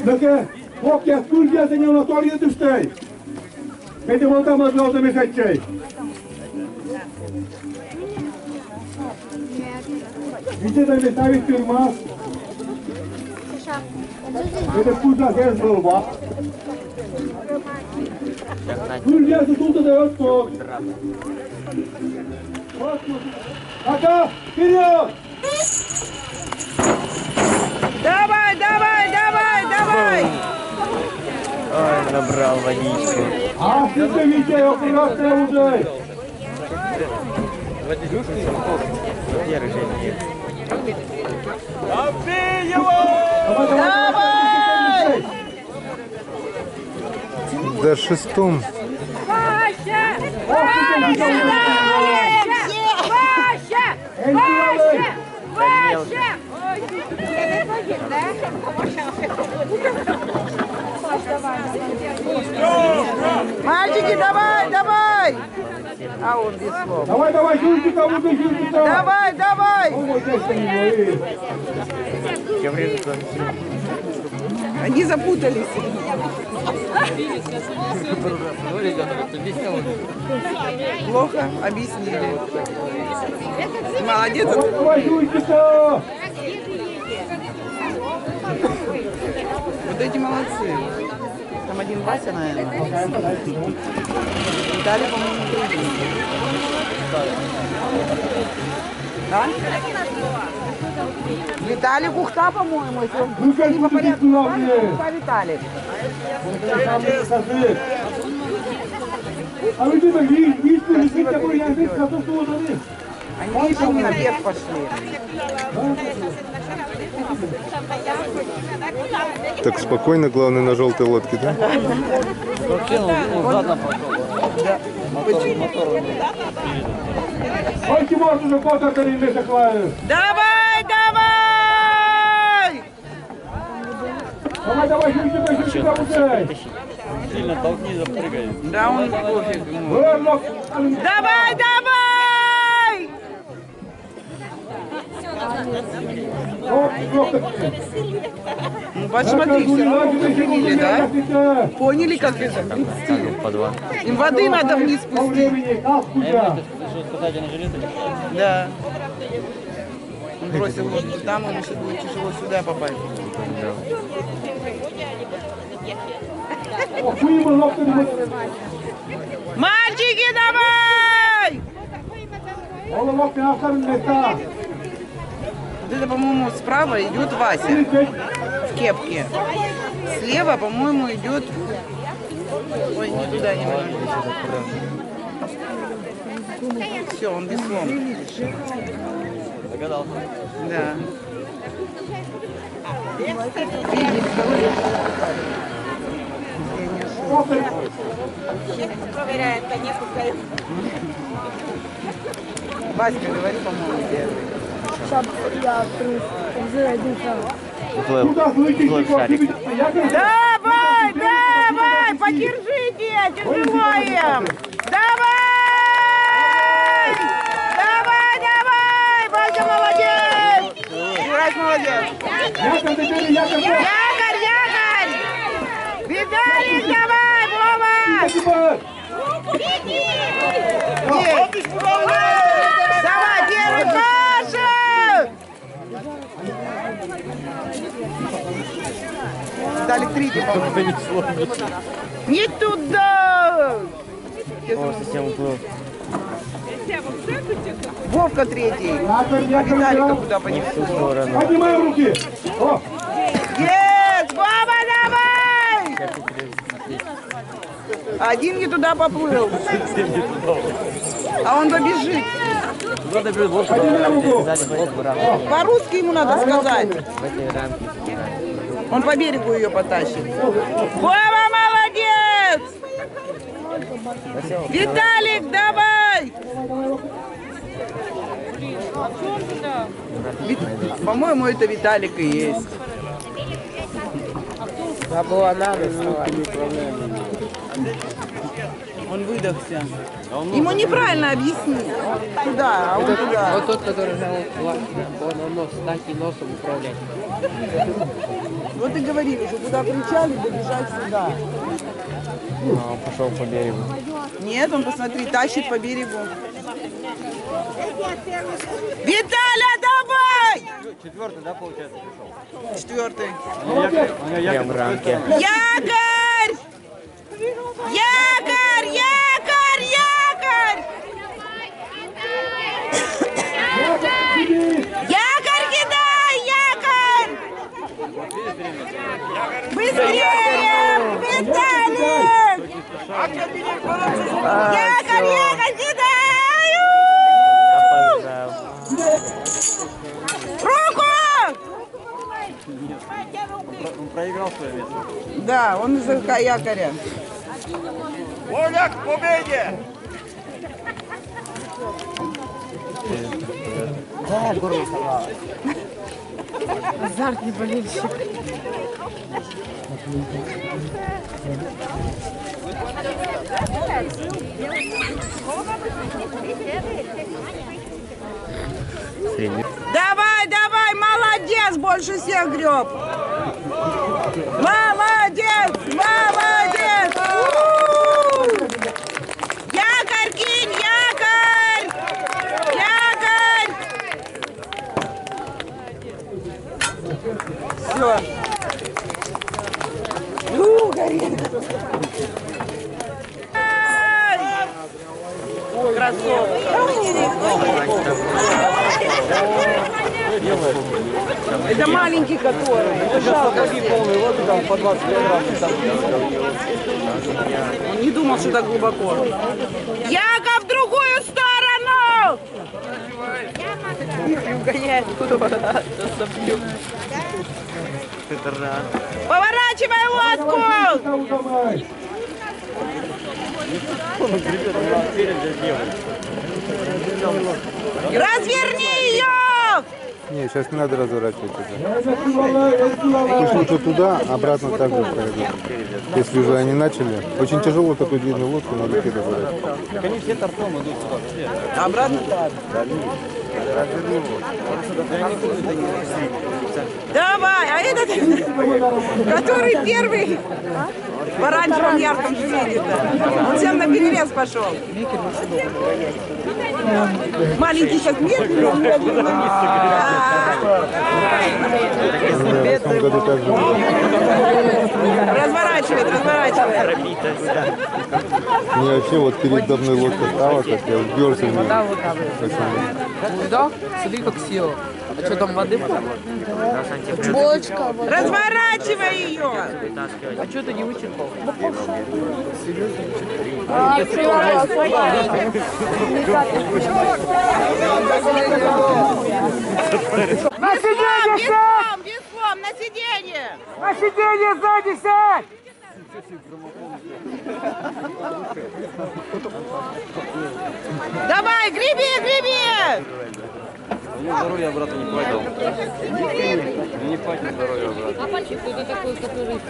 [SPEAKER 2] Dacă ochii asculti, să ne următorii de ștei. Pe de multă mă vreau să mi se cei. Видите, да не ставить тюрьма? Это путь на герц голова. Друзья, тут дает ток. Ага, вперед!
[SPEAKER 11] Давай, давай, давай, давай!
[SPEAKER 9] Ой, набрал водичку.
[SPEAKER 2] А, ты видите, аккуратно уже.
[SPEAKER 9] Держи.
[SPEAKER 6] Добей его!
[SPEAKER 11] Давай!
[SPEAKER 7] До шестом.
[SPEAKER 10] Вася! Вася! Вася! Вася! Вася!
[SPEAKER 11] Мальчики, давай, давай! А он без слов.
[SPEAKER 2] Давай, давай, Юрчика, вот Юрчика.
[SPEAKER 11] Давай, давай!
[SPEAKER 9] Я врежу туда.
[SPEAKER 11] Они запутались. Плохо объяснили. Молодец. Вот эти молодцы. Там один Вася, наверное. Дали, по-моему, другие. Да? Виталик Ухта, по-моему, если он не по порядку. Ухта Виталик. Они еще не наверх пошли.
[SPEAKER 7] Так спокойно, главное, на желтой лодке, да?
[SPEAKER 3] Вообще, он задом пошел.
[SPEAKER 11] Давай, давай!
[SPEAKER 3] Сильно толкни, запрыгай.
[SPEAKER 11] Да, он пофиг. Давай, давай! Ну, посмотри, все равно поняли, да? Поняли, как это гребсти?
[SPEAKER 3] По два.
[SPEAKER 11] Им воды надо вниз спустить. Да. Он бросил лодку там, ему сейчас будет тяжело сюда попасть. Мальчики, давай! Вот это, по-моему, справа идет Вася в кепке. Слева, по-моему, идет... Ой, не туда, не надо. Все, он веслом.
[SPEAKER 3] Догадался.
[SPEAKER 11] Да. Васька, говори, по-моему, первый. Давай, давай, подержите, тяжело им. Давай, давай, давай, Вася молодец. Юрась молодец. Якорь, якорь. Виталик, давай, Вова. Давай, первый, Паша. Дали третий, по-моему. Не туда!
[SPEAKER 3] О, совсем уплыл.
[SPEAKER 11] Вовка третий. А Виталика куда понесли?
[SPEAKER 2] Поднимаем руки!
[SPEAKER 11] Есть! Вова, давай! Один не туда поплыл. А он побежит. По-русски ему надо сказать. Он по берегу ее потащит. Вова, молодец! Виталик, давай! По-моему, это Виталик и есть.
[SPEAKER 9] Да было надо.
[SPEAKER 11] Он выдохся. Ему неправильно объяснили. Туда, а он туда.
[SPEAKER 9] Вот тот, который взял он нос, так и носом управлять.
[SPEAKER 11] Вот и говорили, что куда кричали, добежать сюда.
[SPEAKER 3] А, он пошел по берегу.
[SPEAKER 11] Нет, он, посмотри, тащит по берегу. Виталя, давай!
[SPEAKER 3] Четвертый, да, получается, пришел?
[SPEAKER 11] Четвертый.
[SPEAKER 3] Прям в рамке.
[SPEAKER 11] Якорь! Якорь! Якорь! Якорь! Якорь кидай! Якорь! Быстрее! Виталик! Якорь! Якорь кидай! Руку!
[SPEAKER 3] Он проиграл свое место.
[SPEAKER 11] Да, он из-за якоря.
[SPEAKER 8] Воля к победе!
[SPEAKER 10] Азартный болельщик.
[SPEAKER 11] Давай, давай, молодец, больше всех греб. Молодец, молодец. кроссовка. Это маленький который. Это жалко.
[SPEAKER 3] По 20 килограмм.
[SPEAKER 11] Он не думал, что так глубоко. Яга, в другую сторону! Угоняет. Поворачивай лодку! Разверни ее!
[SPEAKER 7] Не, сейчас не надо разворачивать это. Пусть лучше туда, обратно так же пройдут. Если уже они начали. Очень тяжело такую длинную лодку на реке разворачивать.
[SPEAKER 3] Они все торцом идут сюда.
[SPEAKER 11] Обратно? Давай, а этот, который первый в оранжевом ярком жилете-то, он всем на перерез пошел. Маленький сейчас медленно. Разворачивает.
[SPEAKER 7] Мне вообще вот передо мной лодка стала, как я вберся в нее.
[SPEAKER 9] Да, смотри, как села. А что там воды?
[SPEAKER 10] Бочка.
[SPEAKER 11] Разворачивай ее.
[SPEAKER 9] А что ты не вычерпал?
[SPEAKER 11] На сиденье сядь! Веслом, на сиденье!
[SPEAKER 8] На сиденье сзади сядь!
[SPEAKER 11] Давай, греби!
[SPEAKER 3] Мне здоровья обратно не хватит. Мне не хватит здоровья обратно.
[SPEAKER 10] А почему ты такой, который...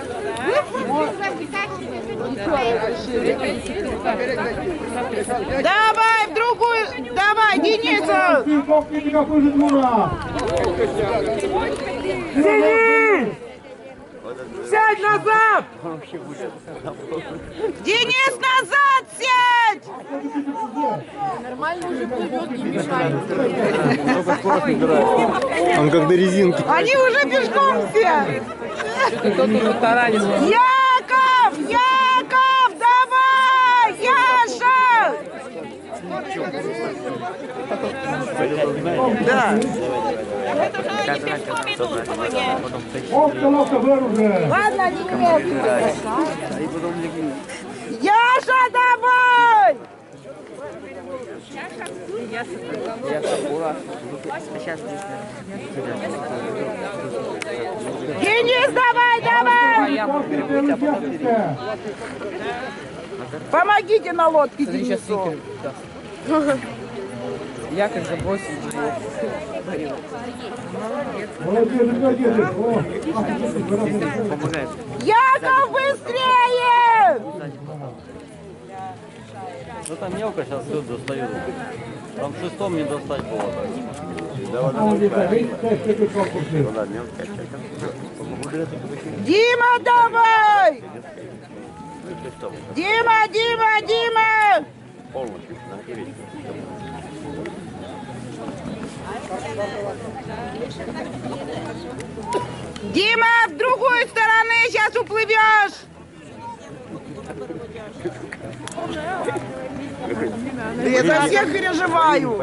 [SPEAKER 11] Давай в другую! Давай, Дениса!
[SPEAKER 8] Денис! Сядь назад!
[SPEAKER 11] Денис, назад сядь!
[SPEAKER 10] Нормально уже плывет, не мешает.
[SPEAKER 7] Он как до резинки.
[SPEAKER 11] Они уже пешком все! Яков, давай! Яша! Да.
[SPEAKER 10] Ладно, не крепко.
[SPEAKER 11] Яша, давай! Денис, давай! Помогите на лодке Денису.
[SPEAKER 9] Якорь забросил.
[SPEAKER 11] Яков, быстрее!
[SPEAKER 3] Ну там мелко сейчас все достают. Там шестом не достать было.
[SPEAKER 11] Дима, давай! Дима! Дима, в другую сторону сейчас уплывешь! Да я за всех переживаю!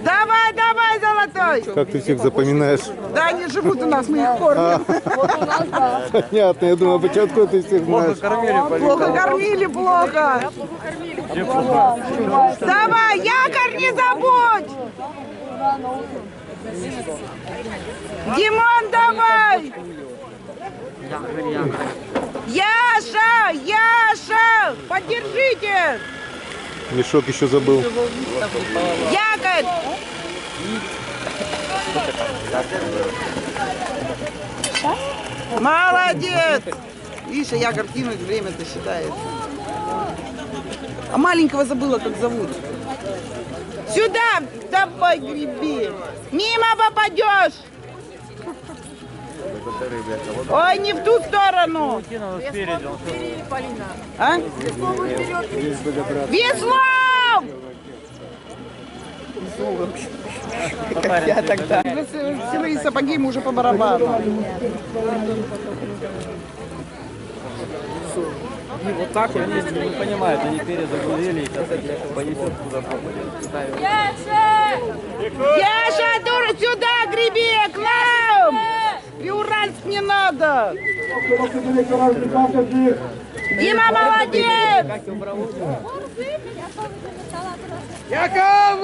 [SPEAKER 11] Давай, золотой!
[SPEAKER 7] Как ты всех запоминаешь?
[SPEAKER 11] Да, они живут у нас, мы их кормим.
[SPEAKER 7] Понятно, я думаю, почему ты всех знаешь?
[SPEAKER 11] Плохо кормили, плохо. Давай, якорь не забудь! Димон, давай! Яша! Поддержите!
[SPEAKER 7] Мешок еще забыл.
[SPEAKER 11] Якорь! Молодец! Видишь, якорь кинуть, время-то считается. А маленького забыла, как зовут. Сюда! Давай, греби! Мимо попадешь! Ой, не в ту сторону! А? Веслом! Как я тогда. Силовые сапоги ему уже по барабану.
[SPEAKER 3] И вот так вот они не понимают, они перезагрузили, и сейчас их понесет куда попадет.
[SPEAKER 11] Яша, дура, сюда греби, к нам! Приуральск не надо! Дима, молодец! Яков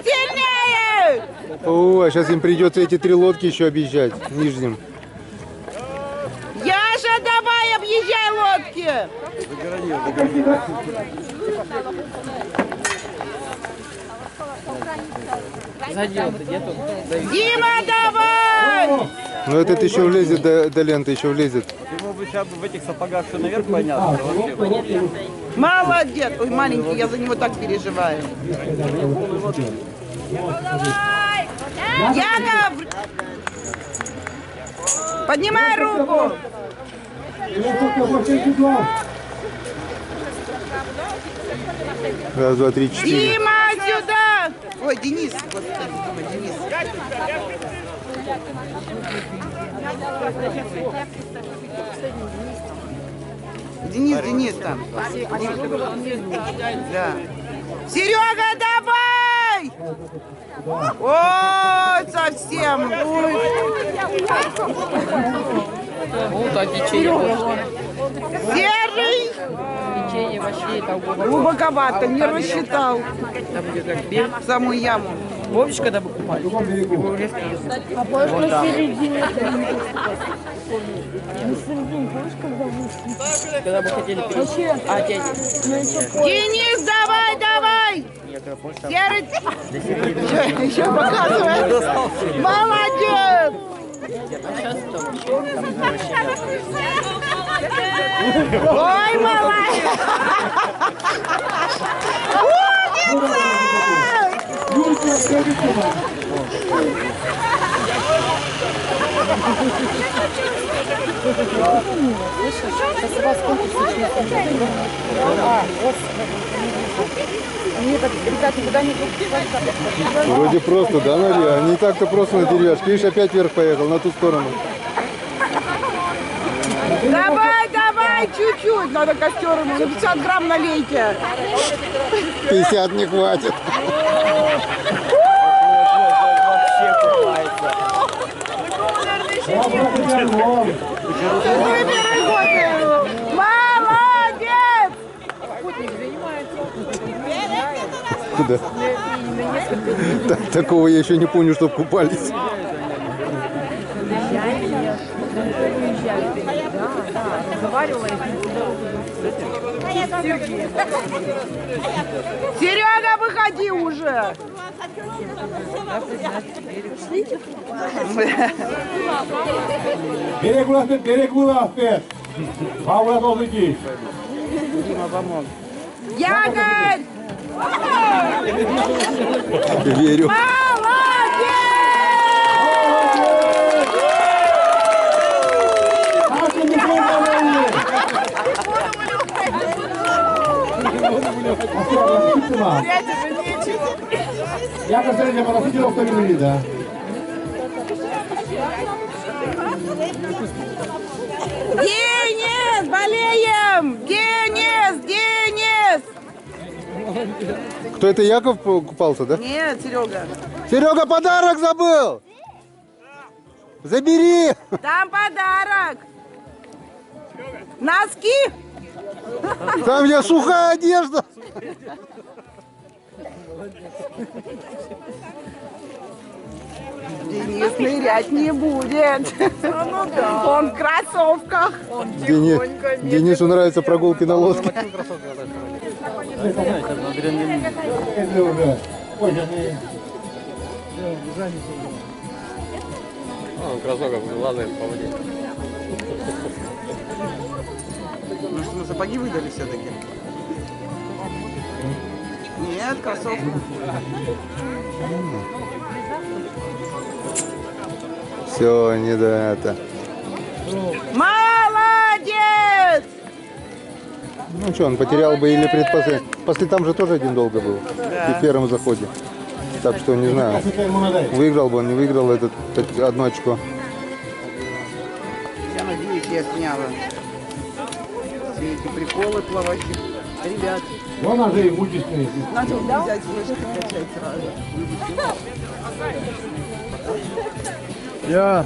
[SPEAKER 11] сильнее!
[SPEAKER 7] О, сейчас им придется эти 3 лодки еще объезжать нижним.
[SPEAKER 11] Яша, давай, объезжай лодки! Дима, давай!
[SPEAKER 7] Ну этот еще влезет до ленты, еще влезет.
[SPEAKER 3] Ему бы сейчас в этих сапогах все наверх подняться.
[SPEAKER 11] Молодец! Ой, маленький, я за него так переживаю. Яков! Поднимай руку!
[SPEAKER 7] Раз, два, три, 4.
[SPEAKER 11] Дима, сюда! Ой, Денис, господи, Денис. Денис там. Да. Серега, давай! Ой, совсем. Серый! Глубоковато, не рассчитал. В самую яму.
[SPEAKER 9] Помнишь, когда мы купались?
[SPEAKER 10] А помнишь, на середине? На середине, помнишь, когда вышли?
[SPEAKER 9] Когда мы хотели перейти. А, дядя.
[SPEAKER 11] Денис, давай, давай! Серый! Еще показывает. Молодец! Ой, молодец!
[SPEAKER 7] Вроде просто, да, Мария? Не так-то просто на деревяшке. Видишь, опять вверх поехал, на ту сторону.
[SPEAKER 11] Давай, давай, чуть-чуть. Надо костер ему. На 50 грамм налейте.
[SPEAKER 7] 50 не хватит.
[SPEAKER 11] Молодец!
[SPEAKER 7] Куда? Такого я еще не помню, чтоб купались.
[SPEAKER 11] Серега, выходи уже!
[SPEAKER 8] Берег вылазит. Павла должен идти.
[SPEAKER 11] Дима помог. Якорь!
[SPEAKER 7] Верю.
[SPEAKER 8] Я последний параситил, кто не видит, да?
[SPEAKER 11] Денис, болеем! Денис, Денис!
[SPEAKER 7] Кто это, Яков купался, да?
[SPEAKER 11] Нет, Серега.
[SPEAKER 7] Серега, подарок забыл! Забери!
[SPEAKER 11] Там подарок! Носки!
[SPEAKER 7] Там я сухая одежда!
[SPEAKER 11] Денис нырять не будет. Он в кроссовках.
[SPEAKER 7] Денису нравятся прогулки на лодке.
[SPEAKER 3] Он кроссовков лазает по воде.
[SPEAKER 11] Может, мы сапоги выдали все-таки? Нет, кроссовки.
[SPEAKER 7] Все, не до это.
[SPEAKER 11] Молодец!
[SPEAKER 7] Ну что, он потерял бы или предпоследний. После там же тоже один долго был.
[SPEAKER 11] Да.
[SPEAKER 7] И в первом заходе. Так что не знаю. Выиграл бы он, не выиграл этот одно очко.
[SPEAKER 11] Я надеюсь, я сняла. Все эти
[SPEAKER 9] эти приколы плавающих. Ребят.
[SPEAKER 8] Вон она же и вытеснит.
[SPEAKER 11] Начал взять флешки качать сразу.
[SPEAKER 7] Я.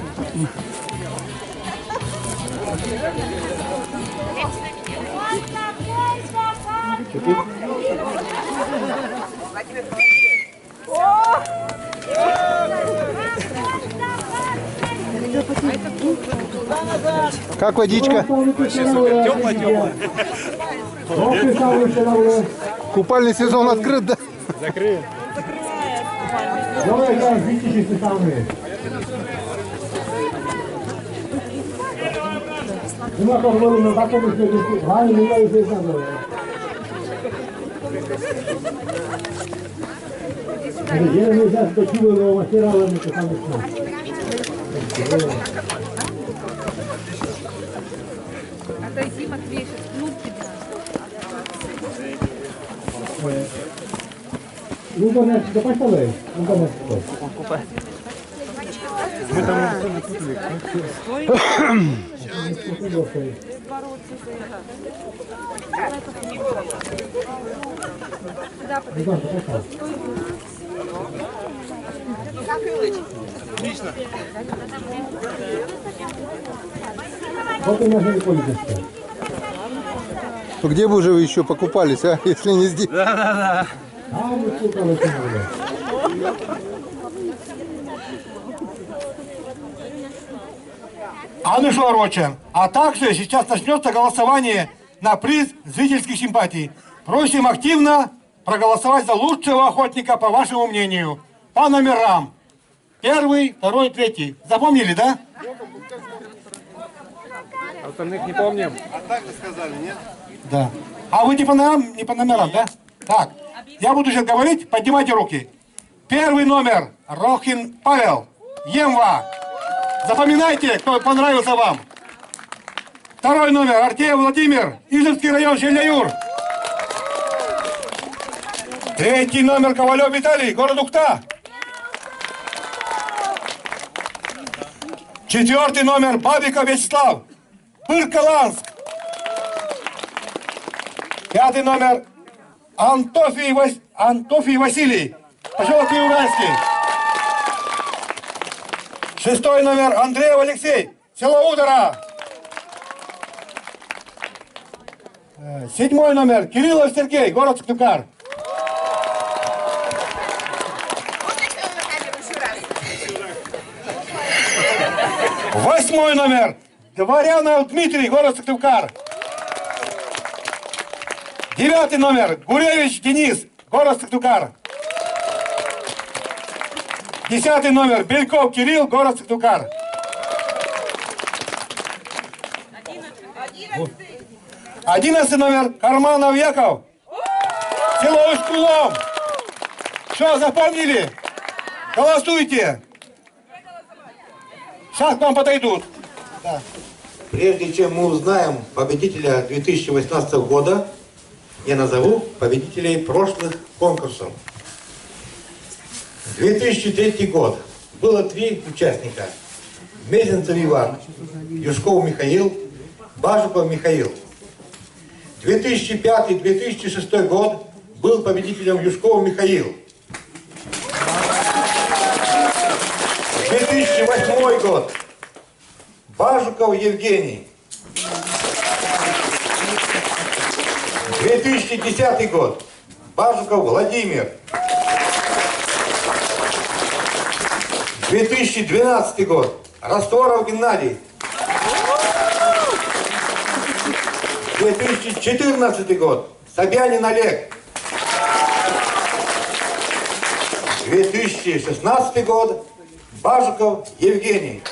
[SPEAKER 7] Как водичка? Купальный сезон открыт, да?
[SPEAKER 8] Закрыт. Давай, да, видите, составные. Ну, как было на таком следующем, вами не надо здесь надо. Я не знаю, что чего материала мы там
[SPEAKER 10] Отойди, Матвей, сейчас клуб тебя.
[SPEAKER 8] Ну, конечно, да поставляй. Ну, конечно. Мы там напутали.
[SPEAKER 11] Отлично.
[SPEAKER 8] Вот у нас не пользуется.
[SPEAKER 7] Где бы уже вы еще покупались, а, если не здесь?
[SPEAKER 6] Да.
[SPEAKER 8] А мы купались не будем. А ну что, короче, а также сейчас начнется голосование на приз зрительских симпатий. Просим активно проголосовать за лучшего охотника, по вашему мнению. По номерам. 1, 2, 3. Запомнили, да?
[SPEAKER 7] Остальных не помним.
[SPEAKER 3] А так же сказали, нет?
[SPEAKER 8] Да. А вы не по номерам, да? Так, я буду сейчас говорить, поднимайте руки. 1 номер, Рохин Павел, Емва. Запоминайте, кто понравился вам. 2 номер, Артеев Владимир, Ижевский район, Шельяюр. 3 номер, Ковалев Виталий, город Ухта. 4 номер, Бабиков Вячеслав, Пыркаланск. 5 номер, Антофий Василий, поселок Неуральский. 6 номер, Андреев Алексей, село Удара. 7 номер, Кириллов Сергей, город Сыктывкар. 8 номер, Дворянов Дмитрий, город Сыктывкар. 9 номер, Гуревич Денис, город Сыктывкар. 10 номер, Бельков Кирилл, город Сыктывкар. 11 номер, Карманов Яков, село Усть-Кулом. Что, запомнили? Голосуйте. Сейчас к вам подойдут. Да.
[SPEAKER 12] Прежде чем мы узнаем победителя 2018 года, я назову победителей прошлых конкурсов. 2003 год. Было 3 участника. Мезенцев Иван, Юшков Михаил, Бажуков Михаил. 2005-2006 год был победителем Юшков Михаил. 2008 год. Бажуков Евгений. 2010 год. Бажуков Владимир. 2012 год. Растворов Геннадий. 2014 год. Собянин Олег. 2016 год. Бажуков Евгений.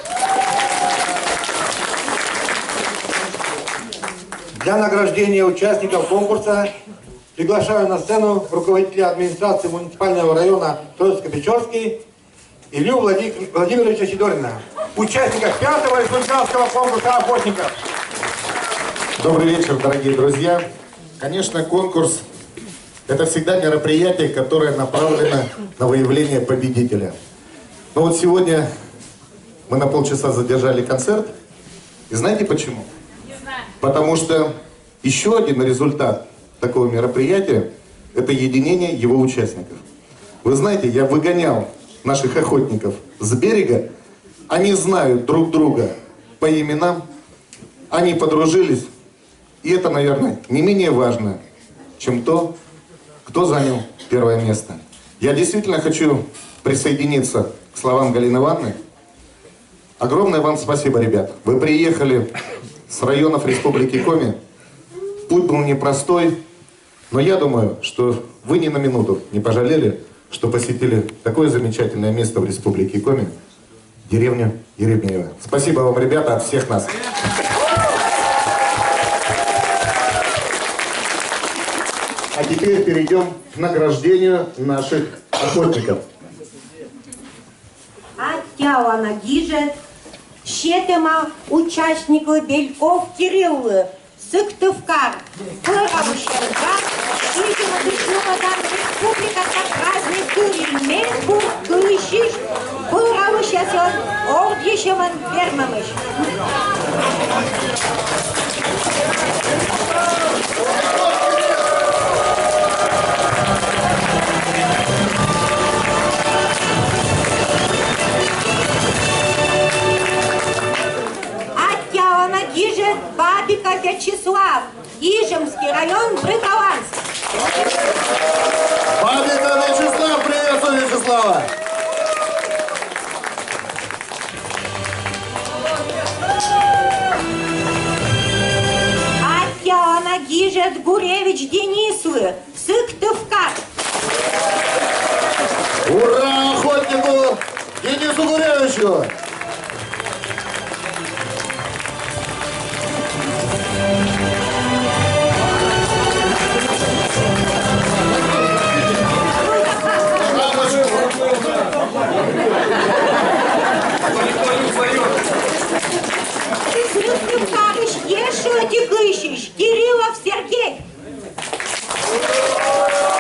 [SPEAKER 12] Для награждения участников конкурса приглашаю на сцену руководителя администрации муниципального района Троицко-Печорский Илью Владимировича Сидорина, участника 5-го республиканского конкурса охотников.
[SPEAKER 13] Добрый вечер, дорогие друзья. Конечно, конкурс – это всегда мероприятие, которое направлено на выявление победителя. Но вот сегодня мы на полчаса задержали концерт. И знаете почему? Потому что Еще один результат такого мероприятия – это единение его участников. Вы знаете, я выгонял наших охотников с берега, они знают друг друга по именам, они подружились, и это, наверное, не менее важно, чем то, кто занял первое место. Я действительно хочу присоединиться к словам Галины Ивановны. Огромное вам спасибо, ребят. Вы приехали с районов Республики Коми. Путь был непростой, но я думаю, что вы ни на минуту не пожалели, что посетили такое замечательное место в Республике Коми, деревню Еремеево. Спасибо вам, ребята, от всех нас. А теперь перейдем к награждению наших охотников.
[SPEAKER 14] Оттяла гижет, щетема участников Бельков Кириллы, Сыктывкар, Пыравущенка, щетема Дышнувадан Республика Сакразный Кырин, Мельбург, Кылыщиш, Пыравущасен, Ордищеван Пермамыш. Гижет Бабика Вячеслав, Ижемский район, Брыкованский.
[SPEAKER 13] Бабика Вячеслав, приветствую Вячеслава.
[SPEAKER 14] Оттяна Гижет Гуревич Денислы, Сыктывкар.
[SPEAKER 13] Ура охотнику Денису Гуревичу!
[SPEAKER 14] Сыктывкарыш Ешотикыщич, Кириллов Сергей.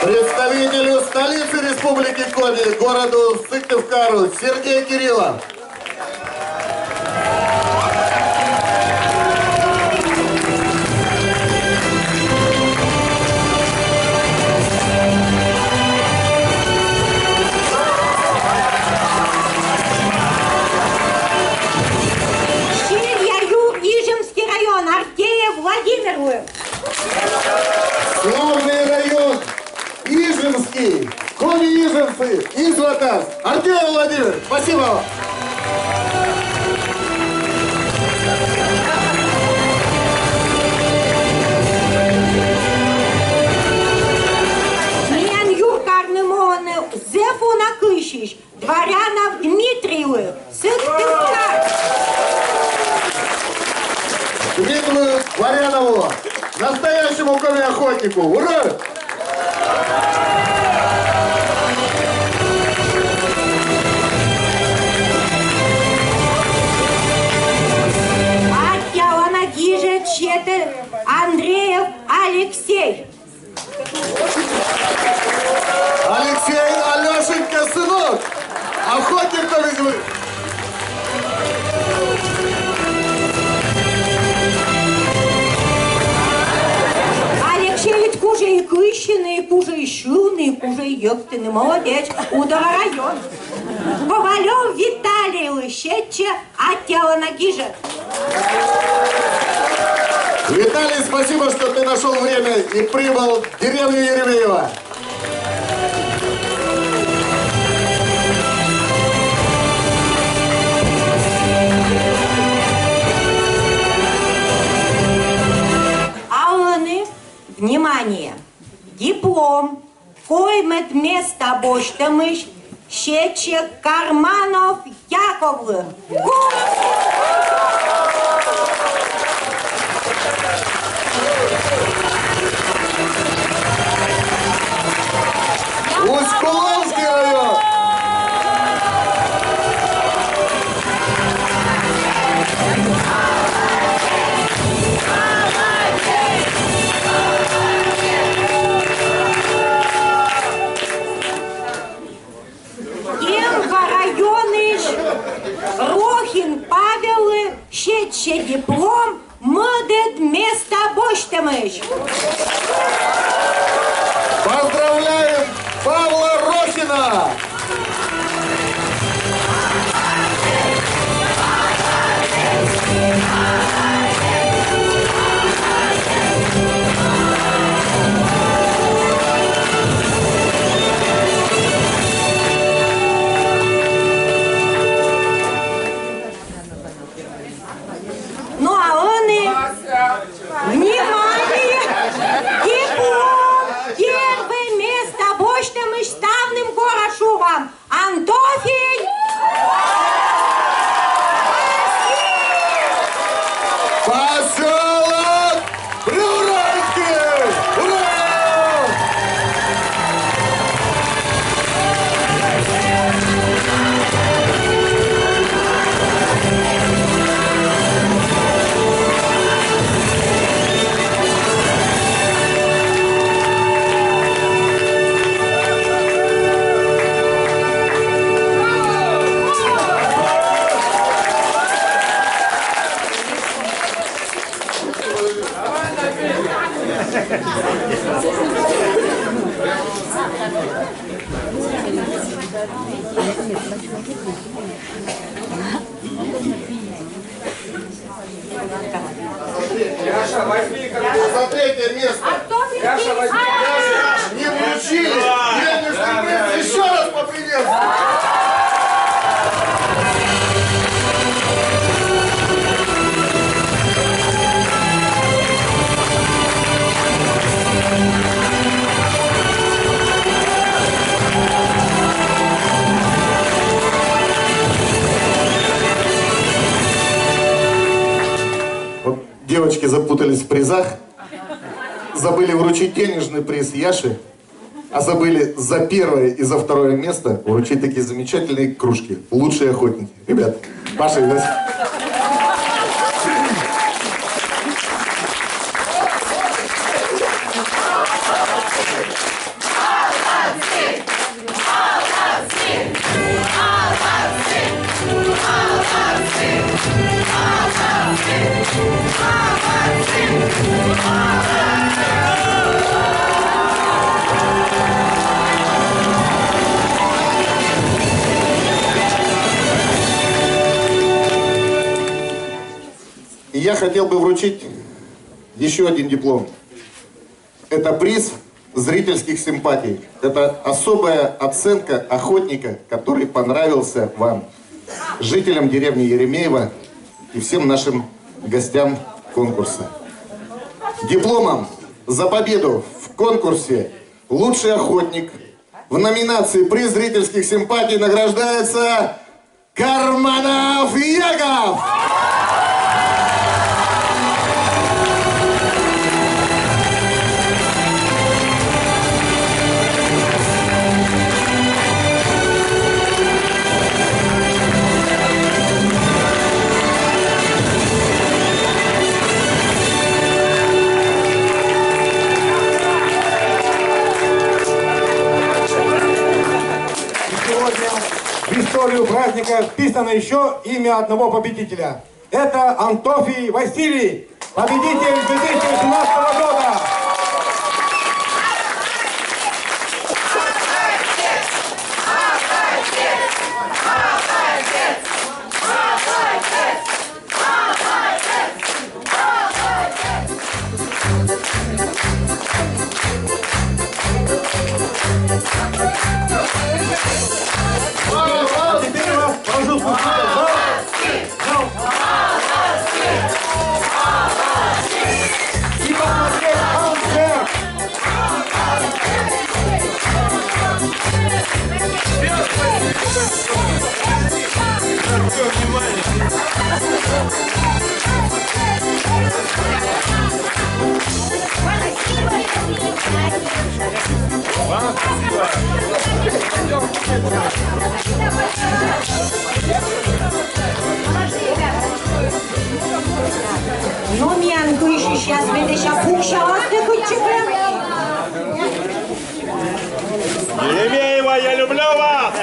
[SPEAKER 13] Представителю столицы Республики Коми, городу Сыктывкару, Сергей Кириллов.
[SPEAKER 14] Владимирову.
[SPEAKER 13] Славный район Ижемский, Коми-Ижемцы, Излатас, Артемий Владимир, спасибо вам.
[SPEAKER 14] Мен юркарны мованы Зефу Накыщич, Дворянов Дмитриевы, Сыктывкар.
[SPEAKER 13] Дмитрию Варянову, настоящему коми-охотнику. Ура!
[SPEAKER 14] Оттяла гижет Четы Андреев Алексей.
[SPEAKER 13] Алексей, Алешенька, сынок, охотник коми.
[SPEAKER 14] Куже и Кыщины, куже и Шилны, куже и Ектыны, молодец, Удара район. Ковалев Виталий Лыщетче, оттяла гижет.
[SPEAKER 13] Виталий, спасибо, что ты нашел время и прибыл в деревню Еремеево.
[SPEAKER 14] Алланы, внимание, диплом, коймет место боштамыш, Щечек Карманов Яковлев.
[SPEAKER 13] Усть-Куловский район.
[SPEAKER 14] Рохин Павел
[SPEAKER 13] Галина!
[SPEAKER 14] Ну а он и... Внимание! Диплом! Первое место бочным и штавным горошу вам! Антофий!
[SPEAKER 13] Поселок Приуральский! Ура!
[SPEAKER 8] Яша, возьми за третье место. Яша, возьми. Яша, не вручили. Денежный приз. Еще раз поприветствуем.
[SPEAKER 13] Вот девочки запутались в призах, забыли вручить денежный приз Яше, а забыли за первое и за второе место вручить такие замечательные кружки. Лучшие охотники. Ребят, Маша и Вася. И я хотел бы вручить еще один диплом. Это приз зрительских симпатий. Это особая оценка охотника, который понравился вам, жителям деревни Еремеево и всем нашим гостям конкурса. Дипломом за победу в конкурсе «Лучший охотник» в номинации «Приз зрительских симпатий» награждается Карманов Яков!
[SPEAKER 8] В историю праздника вписано еще имя одного победителя. Это Антофий Василий, победитель 2018 года. Теперь вас прошу и посмотреть концерт.
[SPEAKER 14] Ну, Мянку еще сейчас видишь, опущался кучука.
[SPEAKER 6] Еремеева, я люблю вас!